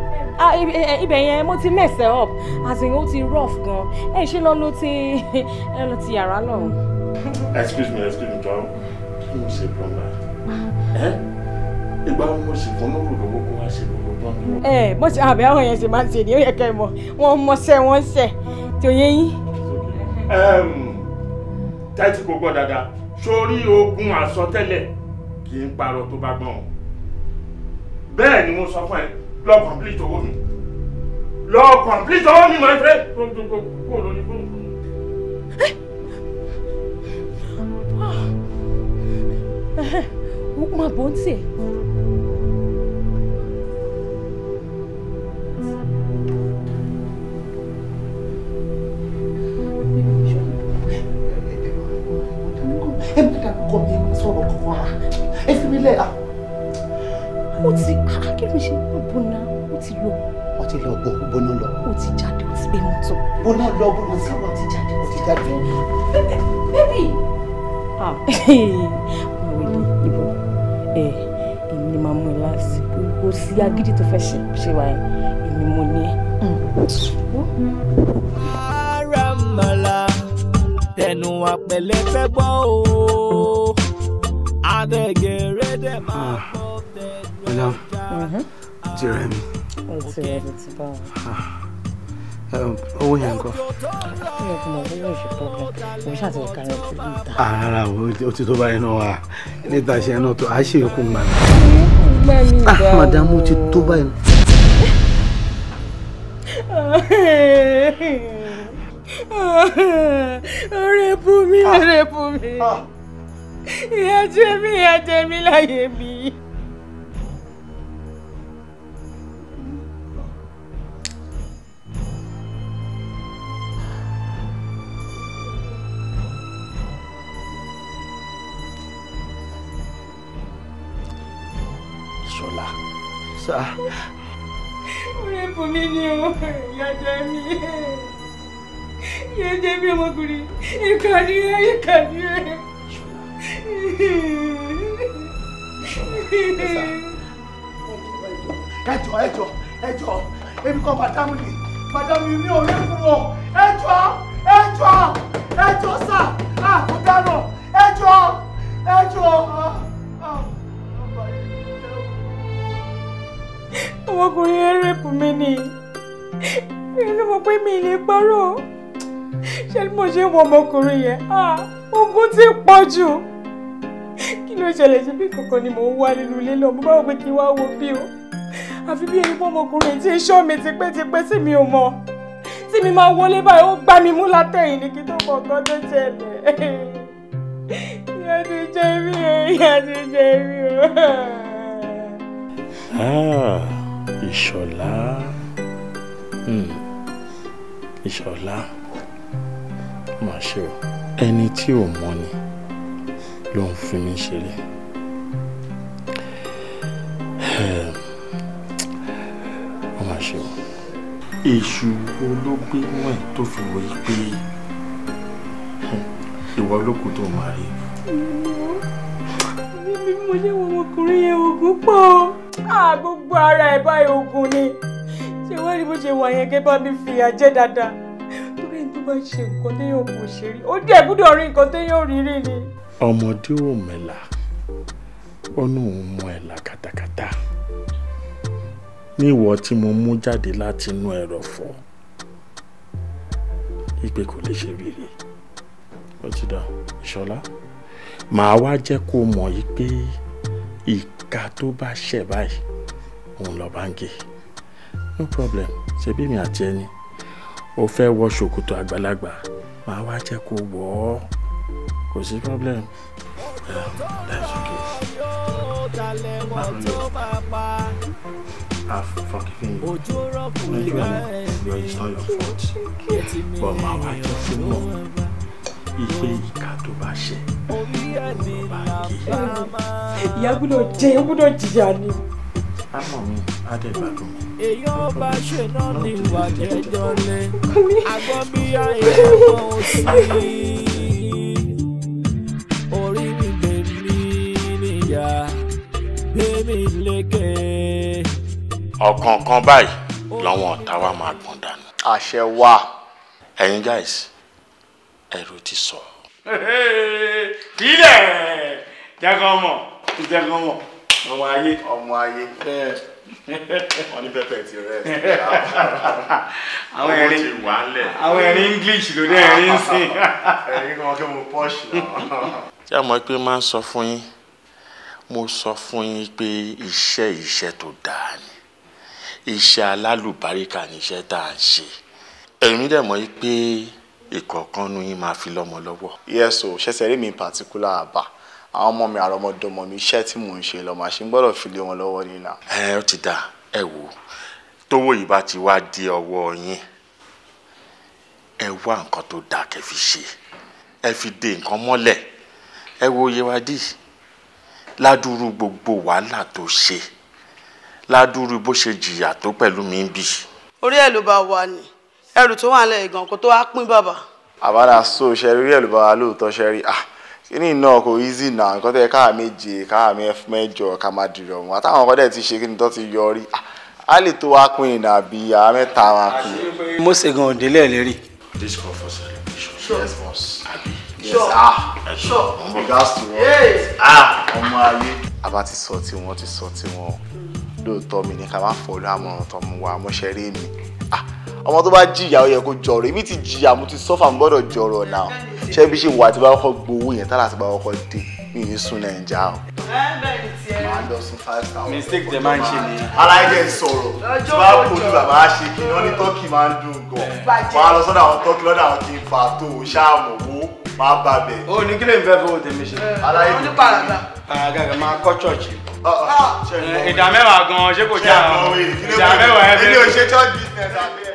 Ibẹ̀ yẹn mo ti mess up àti ó ti rough gan ẹ ṣe lọ ló ti yàrá lọ́run. excuse me jọ kí n ṣe plumber ìgbà wo mo sì fún lóru lówó kó wá ṣe gbogbo plumber. bó ṣe àbẹ̀ àwọn yẹn ṣe máa ń ṣe ni ó yẹ kẹ́ ẹ mọ̀ wọ́n mọṣẹ́ wọ́n ṣẹ̀ tí ó yẹ yín. tẹ́tí kò gbọ́ dáadáa sórí ogun àsọtẹ́lẹ̀ kì í parọ́ tó bá gbọ́n bẹ́ẹ̀ ni mo sọ fún ẹ lọ complete owó mi my friend kó lórí fóònù. ó máa bọ́ ń tì. Ẹ má dàgbọ́ mi sọ̀rọ̀ kan wá. Ẹ fi mi lẹ̀. Ó ti kí ló ṣe bọ́nà ó ti lọ. Wọ́n ti lọ bọ́nà lọ. Ó ti jáde ó ti gbé mọ́tò. Bọ́nà lọ bọ́nà sí àwọn ti jáde. Bébì. Àwọn ilé ìbò èmi ni màá mú ẹ láti kó sí agídí tó fẹ́ ṣe wáyé èmi mo ní ẹ. Àràmàlà tẹnu àpẹlẹ fẹ́ gbọ́ o adẹgẹrẹ dẹ máa gbọ́ tẹnu ọjà. Ti rẹ̀ mi. Ó ti rẹ̀ mi ti bá wọn. Owó yẹn kọ́. Ó yẹ kó mọ owó yóò ṣe problem mo ṣàtìwọ̀ kárẹ̀ tí ó ta. Rárá o ti tó báyìí náà wà níta ṣe náà tó a ṣe é kó gbà mí. Gbà mí ìgbà. Madam ó ti tó báyìí. Rẹ́pù mi. Ìyà jẹ mí láyé mi. Ṣọlá. Sá. Rẹ́pù mi ni o, ìyà jẹ mí. Ìyà jẹ mí ọmọkùnrin. Ìkànnì ẹ̀. Ẹjọ́ èmi kọ́ màdámù ni mi ò lè fún wọn ẹjọ́ sà kò dáná ẹjọ́. Ọmọkùnrin yẹn rẹ́pù mi ni inú mọ̀ pé mi lè parọ́ ṣé mo ṣe ń wọ ọmọkùnrin yẹn ogun ti pọ̀ jù kí ló ṣẹlẹ̀ ṣe bí kankan ni mò ń wá nínú ilé náà mo bá wọ pé kí n wá wo bí o àfi bí ẹni pé ọmọkùnrin tí ń ṣọ́ mi tipẹ́tipẹ́ tí mi ò mọ̀ tí mi máa wọlé báyìí ó gbá mi mú látẹ̀yìn ní kí tó mọ̀ nǹkan tó ṣẹlẹ̀ ìyà ti jẹ mí o. Ìṣọ̀lá Ìṣọ̀lá máa ṣe o ẹni tí ò mọ̀ ni ló ń fi mí ṣeré. Ó máa ṣe o. Èṣù olóògbé wọn tó fi wọ pé ìwọ olókùn tó máa rí. Bí mo ṣe wo ọmọkùnrin yẹn oògùn pọ̀ gbogbo ara ẹ̀ báyìí oògùn ni ṣé wọ́n rí bó ṣe wà yẹn kẹ́ bá mi fìyà jẹ dáadáa torí ẹni tó bá ṣe nǹkan téèyàn kò ṣe rí ó dẹ̀ gbúdọ̀ rí nǹkan téèyàn rí rí ni. Ọmọdé ò mẹ́la ó ní òun mọ ẹ̀là kàtàkàtà ní ìwọ tí mo mú jáde láti inú ẹ̀rọ̀fọ̀ ìpè kò lè ṣe rere ó ti dá Ìṣọ̀lá màá wá jẹ́ kó mọ̀ yìí pé ìka tó bá ṣẹ̀ báyìí òun lọ bá ń gé no problem ṣebí mi àti ẹni o fẹ́ wọ ṣòkòtò àgbàlagbà màá wá jẹ́ kó wọ̀ ọ́ kò sí problem that's okay. I've forgiven you. No, it's not your fault. But màá wá jẹ́ kó mọ̀ ìpè ìka tó bá ṣẹ̀ òun lọ bá ń gé. Ìyá gbọ́dọ̀ jìyà ni. Àmọ́ mi á dẹ̀ gbádùn mi. Èèyàn bá ṣe náà ní ìwà jẹjọ lé agbọ́n bí àìmọ̀ òsì orí mi gbé mi níyà gbé mi lékè. Ọ̀kọ̀ọ̀kan báyìí làwọn ọ̀tá wa máa gbọ̀n dànù. Àṣẹ wà. Ẹ̀yin guys ẹ̀rù ti sọ. Kílẹ̀ jẹ́kọ̀ mọ̀ ọmọ ayé. Wọ́n ní pẹ́pẹ́ ti rẹ̀. Àwọn ẹ̀rín English ló dé ẹ̀rín sí. Ẹ̀rín kan kí mo pọ́ṣì náà. Ṣé àmọ́ pé máa ń sọ fún yín mo sọ fún yín pé iṣẹ́ tó dáa ni iṣẹ́ alálùbáríkà ni iṣẹ́ tá à ń ṣe èmi dẹ̀ mọ̀ pé ìkọ̀ọ̀kan nu yín máa fi lọ́mọ lọ́wọ́. Yes o ṣẹ̀ṣẹ̀ rí mi in particular àbá àwọn ọmọ mi àrọmọdọ́mọ mi iṣẹ́ tí mò ń ṣe lọ́mọ àṣẹ gbọ́dọ̀ fi lé wọn lọ́wọ́ nínú. Ó ti dà ẹ wò tówó yìí bá ti wá di ọwọ́ yín ẹ wá nǹkan tó dáa kẹ́ fi ṣe ẹ fi de nǹkan mọ́lẹ̀ ẹ wo Yewadi ládùúrú gbogbo wàhálà tó ṣe ládùúrú bó ṣe jìyà tó pẹ̀lú mi ń bì. Orí ẹ̀ ló bá wà ní ẹrù tó wà lẹ́yìn gan kó tó wá pín bàbá. Àbádà so ṣe rí ẹ̀ ló bá wà lóòótọ́ ṣe rí kíní náà kò easy náà nǹkan tó yẹ káà méje káà mẹ́jọ ká máa dìrọ̀ wọn àtàwọn ọkọ dẹ̀ ti ṣe kí ni tó ti yọrí á lè tó wá pín ìnà àbí àwọn mẹ́ta wọn pín. mo ṣe gan òdélé lérí. This call for celebration. Sure. Yes, boss. Abi. Yes. Sure. Regards to what? Ọmọ ayé. Àbá ti sọ tí wọ́n ti sọ tí wọ́n lóòótọ́ mi ní ká má fọlọ́ àmọ̀ràn tó mú wa mọ́ṣẹ́rẹ́ mi. Ọmọ tó bá jìyà ó yẹ kó jọrọ èmi ti jìyà mo ti sọ́fà mo gbọ́dọ̀ jọrọ náà ṣé bí ṣe wà tí bá kọ́kọ́ gbowó yẹn tálà tí bá kọ́kọ́ dé mi ní sún Nàìjíríà o. Máa lọ sún 5,000. Mistake tẹ máa ń ṣe nìyẹn. Aláìjẹ́ sọ̀rọ̀ tí bá kojú bàbá ṣe kí wọ́n ní tọ́kì máa ń dùn gan. Máa lọ sọ́dọ̀ àwọn tọ́kì lọ́dọ̀ àwọn kì í fà tó ṣáàmù owó máa bà bẹ̀. O ní kí lè ń fẹ́ fowó tèmi ṣe. Aláìjẹ́ Àgàgà máa kọ́ chọ́ọ̀chì. Ìdá mẹ́wàá gan-an ṣé kò jẹ́ àwọn ìdá mẹ́wàá ẹ bẹ́ẹ̀. Ilé òṣè church business àbẹ́.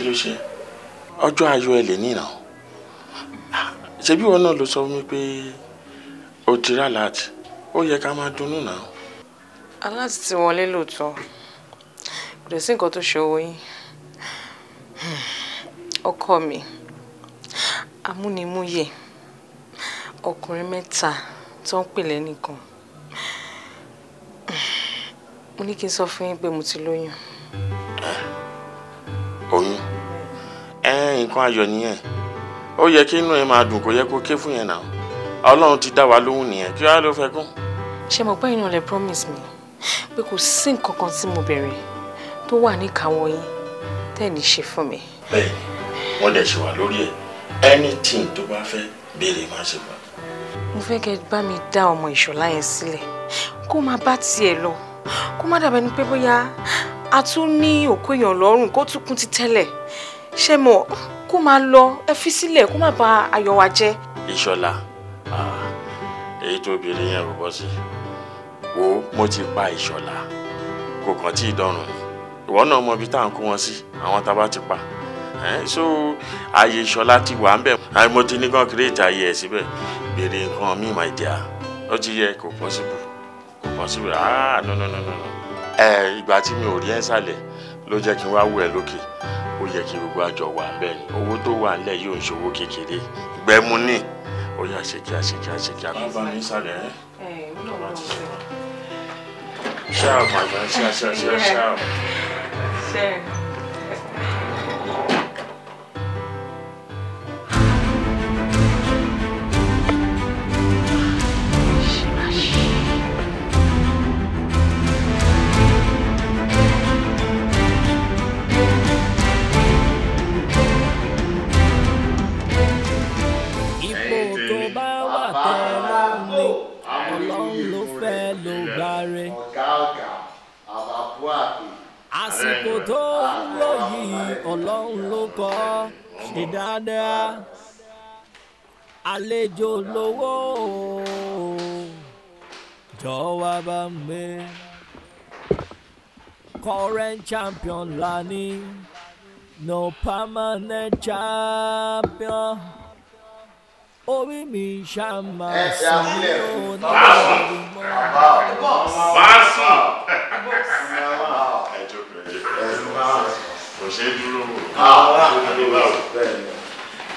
Kí ló ṣe ọjọ́ ayọ̀ ẹ lè nínà ṣebí wọn náà ló sọ fún mi pé o ti rà láti ó yẹ ká máa dunnú náà. Aláàtì ti wọlé lóòótọ́ kò dẹ̀ sí nǹkan tó ṣe owó yín ọkọ mi amúnimúyè ọkùnrin mẹ́ta tó ń pè lẹ́nìkan mo ní kí n sọ fún yín pé mo ti lóyún. Oyún nǹkan ayọ̀ nìyẹn ó yẹ kí inú ẹ máa dùn kó yẹ kó ké fún yẹn náà Ọlọ́run ti dá wa lóhùn nìyẹn kí wàá ló fẹ́ kún. ṣé mo pẹ́ inú rẹ̀ promise mi pé kò sí nǹkan kan tí mo bẹ̀rẹ̀ tó wà níkàáwọ́ yín tẹ́ ẹ̀ ní ṣe fún mi. Bẹ́ẹ̀ni wọ́n dẹ̀ ṣe wà lórí ẹ̀ anything tó bá fẹ́ béèrè má ṣe bá. Mo fẹ́ kẹ́ bá mi dá ọmọ Ìṣọ̀lá yẹn sílẹ̀ kó má bá tiẹ̀ lọ kó má dàbẹ̀ ni pé bóyá a tún ní òkú èèyàn lọ́rùn kó tún kún ti tẹ́lẹ̀ ṣé mo kó má lọ ẹ fi sílẹ̀ kó má bà ayọ̀ wa jẹ́. Ìṣọ̀lá èyí tó béèrè yẹn kò bọ́ sí wo mo ti pa Ìṣọ̀lá kò kàn tí ì dọ̀rùn ni ìwọ náà mọ ibi tá à ń kó wọn sí àwọn tá a bá ti pa so ààyè Ìṣọ̀lá ti wà ń bẹ̀ mo ti ní kàn kírètì ààyè ẹ̀ síbẹ̀ béèrè nǹkan mi my dear ó ti yẹ kò possible no ìgbà tí mi ò rí ẹ́ sàlẹ̀ ló jẹ́ kí n wá wù ẹ́ lókè ó yẹ kí gbogbo àjọ wà ń bẹ̀ ni owó tó wà ńlẹ̀ yóò ń ṣòwò kékeré ìgbẹ́mú ní ó yà ṣèkíá. bàbá mi sàlẹ̀ ṣáà màgbà ṣáà. Àsìkò tó ń lò yìí Ọlọ́run ló kọ ṣe dáadáa àlejò lówó jọ̀wọ́ bá mi current champion lani no permanent champion orí mi ṣàmà sí kò ṣe é dúró wò.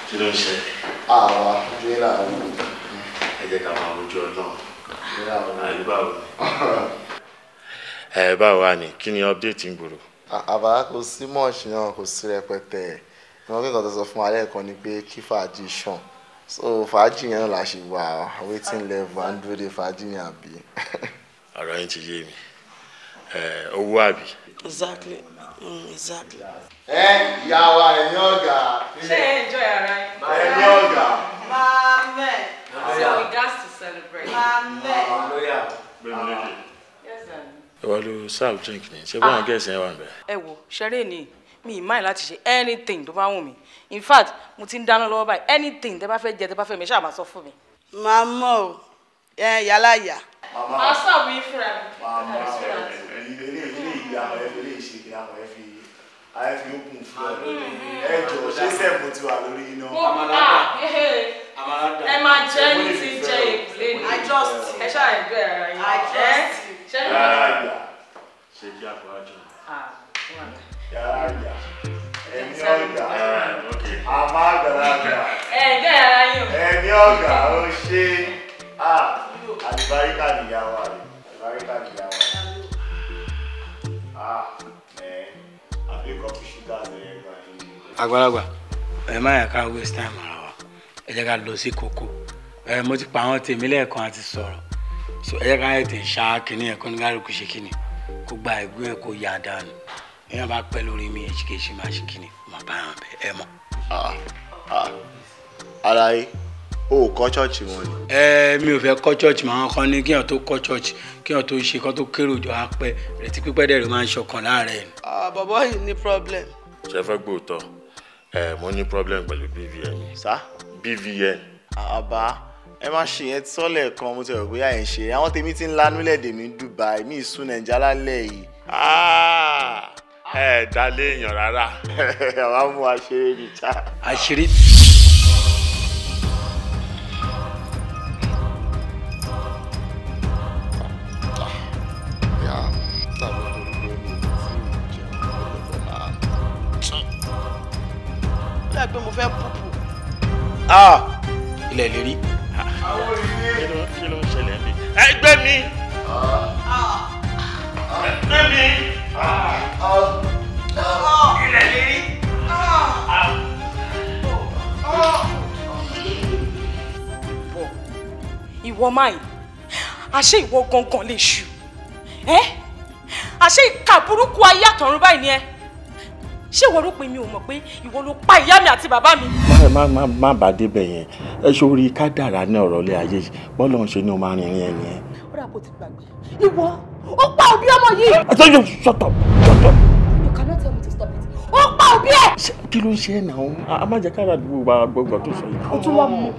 Kí ló ń ṣe? Àwa dúró àwọn. Ẹ jẹ́ ká máa rojú Ọlọ́run. Àyíbáwò ni. Báwo wá ni? Kí ni update ń gbòòrò? Àbá kò sí mọ́ọ̀ṣì náà kò sí rẹpẹtẹ. Ìwọ̀n kí nǹkan tó sọ fún wa lẹ́ẹ̀kan ni pé kí fàájì ṣàn. So fàájì yẹn la ṣe wà waiting level and dúró de fàájì yẹn àbí. Ọ̀rọ̀ yín ti yé mi. Owó àbí. Exactly. Exactly. Ìyá wa ẹ̀yin ọ̀gá. Ṣé enjoy ara yín? Ẹ̀yin ọ̀gá. Amen. So we got to celebrate. Amen. Yes, sir. Ìwọ ló serve drink ni ṣé báwọn gẹ̀ẹ́sì yẹn wà ń bẹ̀. Ẹ wo ṣeré ni mi ì máì láti ṣe anything tó bá wù mí in fact mo ti ń dáná lọ́wọ́ báyìí anything tẹ bá fẹ́ jẹ tẹ bá fẹ́ mi ṣáà máa sọ fún mi. Màmá o yálà yà. Màá sọ mi fúnra mi. Màmá ilé ìgbé àwọn ẹ̀fọ́ ilé ìṣègbè àwọn ẹ̀fọ́ open floor ẹ jọ ṣé sẹ́ẹ̀mù ti wà lórí iná. Ẹ máa jẹ́ ní ti jẹ èkúlé ni. Ẹ ṣáà ẹ̀jọ́ ara yín. Ṣé kí àpò àjọ. Yàrá àgbà ẹ̀mí ọ̀gá àmọ́ àgbàlagbà ẹ̀jẹ̀ ara yín. ẹ̀mí ọ̀gá ó ṣe àlùbáríkà nìyàwó àlùbáríkà nìyàwó àbí kọfí ṣúgà lẹ́yìn ẹgbàá yìí. Àgbàlagbà ẹ má yà ká waste time ara wa ẹ jẹ́ ká lọ sí kókó mo ti pa àwọn tèmi lẹ́ẹ̀kan àti sọ̀rọ̀ so ẹ jẹ́ ká ètè ṣá kínní ẹ̀kọ́ ní kálukú ṣe kínní kó gba ẹ̀gbọ́n ẹ̀ kó yá dànù èèyàn bá pẹ́ lórí mi èjìkéṣì máa ṣe kínní mo bá yàn bẹ ẹ mọ̀. Àlàyé o kọ́ chọ́ọ̀chì wọn ni. Mi ò fẹ́ kọ́ chọ́ọ̀chì màá kọ́ ní kíyàn tó kọ́ chọ́ọ̀chì kíyàn tó ṣe kọ́ tó kéré òjò apẹ́ rẹ̀ tí pípẹ́ dẹ̀ rẹ̀ máa ń ṣọkàn láàárẹ̀. Bàbá yìí ní problem. Ṣé fẹ́ gbóòótọ́ mo ní problem pẹ̀lú BVN. Sá BVN. Àbá ẹ má ṣe yẹn sọ́lẹ̀ kan mo ti rò bóyá ẹ̀ ń ṣe àwọn tèmi ti ń lanú lẹ́dẹ̀ mi Dubai mi ìsún Nàìjíríà lálẹ́ yìí. Ẹ dálé èèyàn rárá. Àwa mú àṣírí ní ta. Àṣírí. Ó pé mo fẹ́ púpù. Ilẹ̀ lè rí. Kí ló ń ṣẹlẹ̀ ní? Ẹgbẹ́ mi. Ẹgbẹ́ mi. Ilẹ̀ lè rí. Ìwọ máì àṣé ìwọ gangan lè ṣù àṣé ìka burúkú ayé àtọ̀run báyìí ni ẹ ṣé ìwọ ló pe mi ò mọ̀ pé ìwọ ló pa ìyá mi àti bàbá mi. má bàa débẹ̀ yẹn ẹ ṣorí kádàrá ní ọ̀rọ̀ ilé ayé bọ́lá ń ṣe ni o máa rìnrìn ẹ̀yìn ẹ̀. ó dà bó ti gbàgbé ìwọ ó pa òbí ọmọ yìí. I tell you shut up. You cannot tell me to stop it. ó pa òbí ẹ̀. kí ló ń ṣe ẹ̀ náà a má jẹ́ kára àdúgbò bá gbọ́gbọ́ tó sọ yìí. ó tún wá mú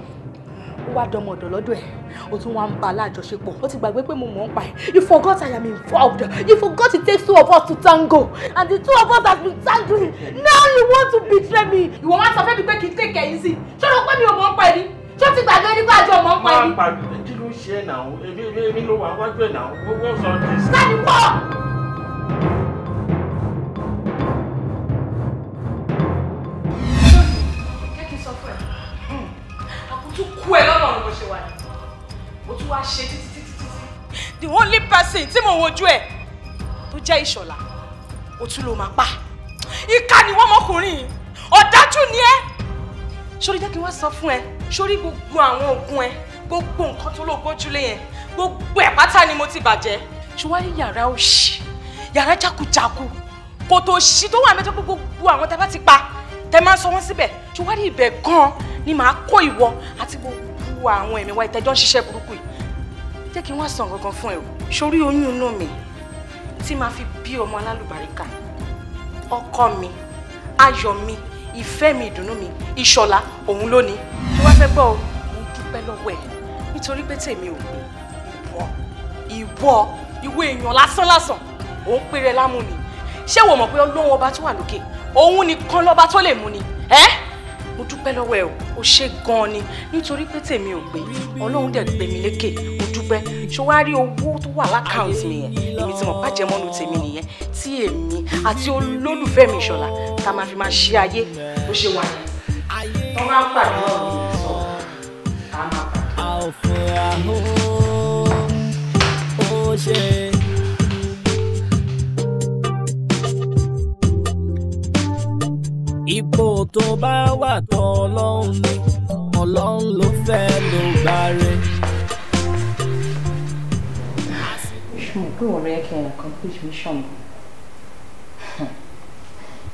ó wá dọmọ ọ̀dọ̀ lọ́dọ̀ ẹ̀ ó tún wá ń ba alájọṣepọ̀ ó ti gbàgbé pé mo mọ̀ ń pa ẹ̀. You forgot I am involved. You forgot it takes two of us to tango and the two of us has been tangling. Now you want to betray me. ìwọ wá sọ fẹ́ mi pé kí n take it easy. ṣé o rò pé mi ò mọ̀ ń pa ẹ̀ ni? ṣé o ti gbàgbé nípa àjọ mọ̀ ń pa ẹ̀ ni? máa pàdé kí ló ń ṣe ẹ̀ náà èmi ló wà wájú ẹ̀ náà wọ́n sọ ọ́ dé. Sani wọ́. Kú ẹ lọ́nà ni mo ṣe wà ní. Mo tún wá ṣe títí. The only person tí mo wojú ẹ̀ tó jẹ́ Ìṣọ̀lá, o tún ló máa pa. Ìkà ni wọ́n mọ́kùnrin, ọ̀dájú ni ẹ́. Sórí jẹ́ kí wọ́n sọ fún ẹ, sórí gbogbo àwọn oògùn ẹ, gbogbo nǹkan tó lò gbójúlé yẹn, gbogbo ẹ̀ pátá ni mo ti bàjẹ́. Ṣùwárí yàrá òṣì, yàrá jákujàku, kò tó ṣí tó wà mẹ́tọ́ gbogbo àwọn tẹ́ bá ti pa, tẹ́ máa ń sọ wọ́n síbẹ̀. Ṣùwárí ibẹ̀ gan-an ni màá kó ìwọ àti gbogbo àwọn ẹ̀mí wa ìtẹ́jọ́ ń ṣiṣẹ́ burúkú yìí. Jẹ́ kí wọ́n sọ nǹkan fún ẹ o. Sórí oyún inú mi tí màá fi bí ọmọ alálùbáríkà, ọkọ mi, ayọ̀ mi, ìfẹ́ mi, ìdùnnú mi, Ìṣọ̀lá òun ló ní. Tí wọ́n fẹ́ gbọ́ o, mo dúpẹ́ lọ́wọ́ ẹ̀ nítorí pé tèmi ò gbé ìwọ èèyàn lásán òun péré lámú ni. Ṣé wo mọ̀ pé Ọlọ́run ọba tó wà lókè òun nìkan lọ́ba tó lè mú ni? Mo dúpẹ́ lọ́wọ́ ẹ o ṣe gan-an ni nítorí pé tèmi ò gbé Ọlọ́run dẹ̀ gbé mi lékè mo dúpẹ́. Ṣé wàá rí owó tó wà lákàùntì mi yẹn èmi tí mo bàjẹ́ mọ́nu tèmi nìyẹn tí èmi àti olólùfẹ́ mi Ìṣọ̀lá tá máa fi máa ṣe ayé bó ṣe wà yẹn. Tó máa ń pàdé ọ̀rọ̀ mi sọ ká máa pàdé. Ipò tó bá wà tán Ọlọ́run ló fẹ́ ló gbáre. Ṣùgbọ́n pé ọ̀rẹ́ kẹ́ ẹ̀ accomplish mission.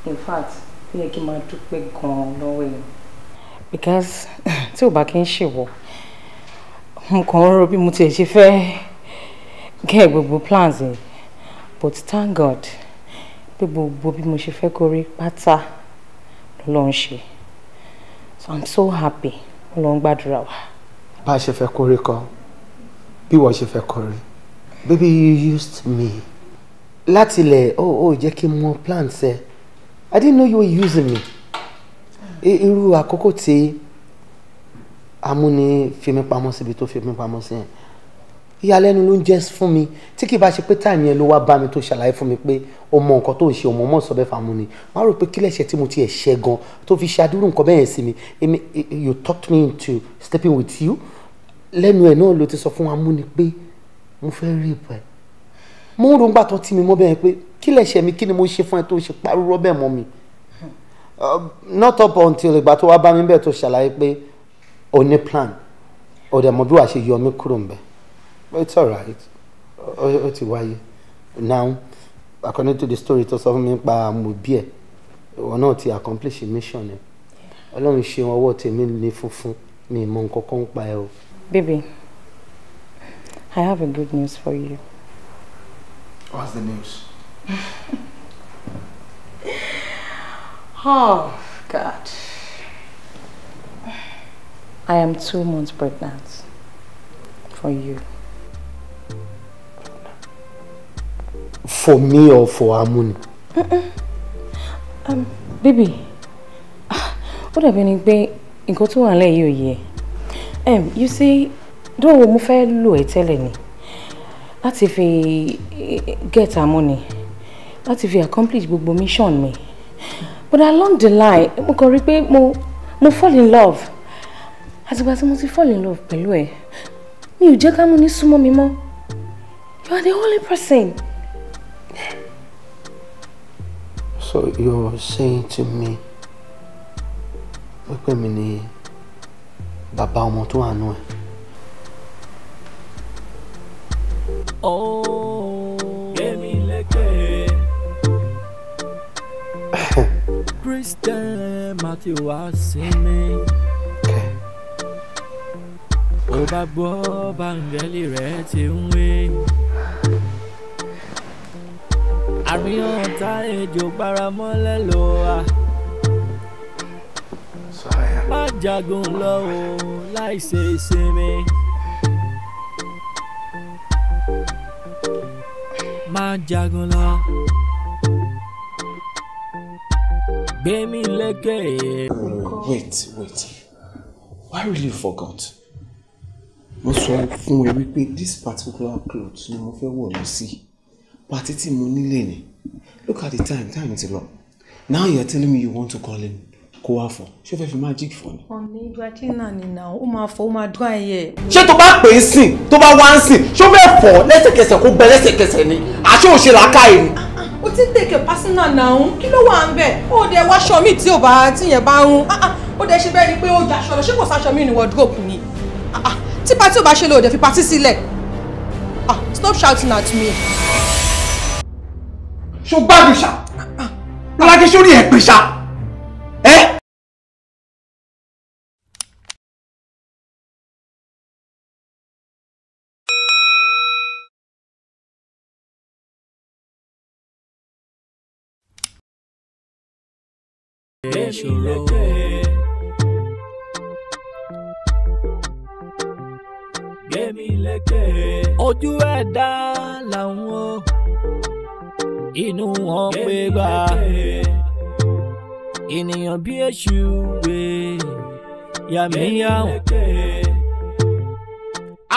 In fact, ó yẹ kí n máa dúpẹ́ gan-an lọ́wọ́ ẹ̀. Because tí ò bá kí n ṣèwọ̀, mo kàn ń rò bí mo tiẹ̀ ṣe fẹ́ get gbogbo plans ẹ̀. But thank God pé gbogbo bí mo ṣe fẹ́ kó rí pátá ló ń ṣe. So I'm so happy. Ọlọ́run gbàdúrà wa. Bá a ṣe fẹ́ kórè kan bí wọ́n ṣe fẹ́ kórè. Baby, you used me. Láti ilẹ̀ jẹ́ kí n mọ plans ẹ. I didn't know you were using me. Irú àkókò tí amúni fi mí pamọ́ síbi tó fi mí pamọ́ sí yẹn. Ìyàlẹ́nu ló ń jẹ́ fún mi tí kì í bá ṣe pé táìmì yẹn ló wá bá mi tó ṣàlàyé fún mi pé o mọ nǹkan tó ń ṣe ọmọ sọ bẹ́ẹ̀ fàmú ni máa rò pé kí lẹ́sẹ̀ tí mo ti ẹ̀ ṣẹ́ gan tó fi ṣàdúró nǹkan bẹ́ẹ̀ sí mi you talked me into stepping with you lẹ́nu ẹ̀ náà ló ti sọ fún amúni pé mo fẹ́ rí ìpẹ́ mo ń rògbà tó tì mí mọ́ bẹ́ẹ̀ pé kí lẹ́sẹ̀ mi kí ni mo ṣe fún ẹ tó ṣe parúrọ́ bẹ́ẹ̀ mọ́ mi not up until ìgbà tó wá bá mi bẹ́ẹ̀ tó ṣàlàyé pé o ní plan ọ̀dẹ̀ mọ̀ bí wàá ṣe yọ mí kúrò ń bẹ́ẹ̀. It's all right. Oti wáyé. Now, according to the story tó sọ fún mi pa mo bí ẹ, ìwọ náà ti accomplish mission ẹ. Ọlọ́run ṣe ọwọ́ tèmi ní funfun mi mọ nǹkan kan pa ẹ o. Baby, I have a good news for you. What's the news? Oh, God. I am 2 months pregnant for you. For me or for Amuni? Baby, ó dàbí ni pé nǹkan tó wà lẹ́yìn òye. You see, dóò mo fẹ́ lò ẹ́ tẹ́lẹ̀ ni láti fi get Amuni, láti fi accomplish gbogbo mission mi. But along the line, mo kàn rí pé mo fall in love. Àtìgbà tí mo ti fall in love pẹ̀lú ẹ, mi ò jẹ́ ká Amuni súnmọ́ mi mọ́. You are the only person. So you're saying to me, wípé mi ni bàbá ọmọ tó wà nù ẹ? Oh, get me like Christian Matthew wá sí mi. Ó bá gbọ́ báńgẹ́lì rẹ̀ ti ń wí. Àríyàn ta ejò paramọ́lẹ̀ ló wà. Má jagun lọ o láì ṣe ìsinmi. Má jagun lọ. Gbé mi lékè. Wait. Why really you forgot? Mo sọ fún ẹ wípé this particular clothes ni mo fẹ́ wọ̀ lọ sí. Party tí mo nílé ni. Look at the time ti lọ. Now you're telling me you want to call him kó wá fọ. Ṣé o fẹ́ fi magic fọ ni? Ọ̀nì dry cleaner ni náà, ó máa fọ, ó máa dry ẹ̀. Ṣé tó bá pè é sìn, tó bá wá ń sìn, ṣé o fẹ́ fọ lẹ́sẹ̀kẹsẹ̀ kó gbẹ lẹ́sẹ̀kẹsẹ̀ ni? Àṣé o ṣe làákàyè ni? O ti take a personal now, kí ló wà ń bẹ̀? Ó dẹ̀ wáṣọ mi tí yẹn bá ń. Ó dẹ̀ ṣe bẹ́ẹ̀ ni pé ó jaṣọ lọ, ṣé kò sáṣọ mi ní wardrobe ni? Tí pátí ò bá ṣe lò, ó dẹ̀ fi pátí sílẹ̀. Stop shouting at me. Ṣó gbádùn ṣá? Lọ́lákẹ́ sórí ẹ̀ pè ṣá? Ẹ́. Ojú ẹ̀dá làwọn inú wọn pé gbà ènìyàn bí èṣù wé yàmíyàwó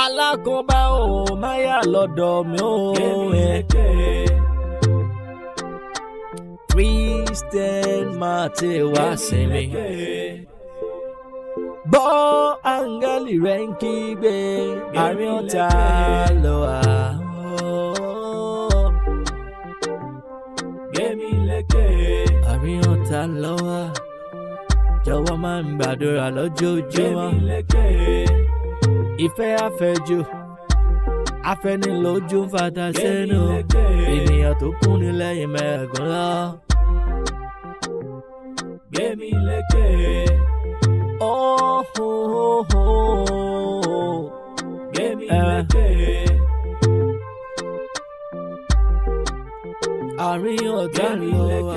alákòóbá ò máyà lọ́dọ̀ mi ò Christian máte wá sí mi gbọ́ áńgẹ́lì rẹ̀ ń kígbe àárín ọ̀tá lọ wá. Àárín ọ̀tá lọ wá jọ̀wọ́ máa ń gbàdúrà lójoojúmọ́ ìfẹ́ àfẹ́jù afẹ́nilójú ń fata sẹ́nu ènìyàn tó kún ní lẹ́yìn mẹ́ẹ̀gùn lọ. Gbémi lékè. Gbémi lékè. Àárín ọ̀tá lọ wá.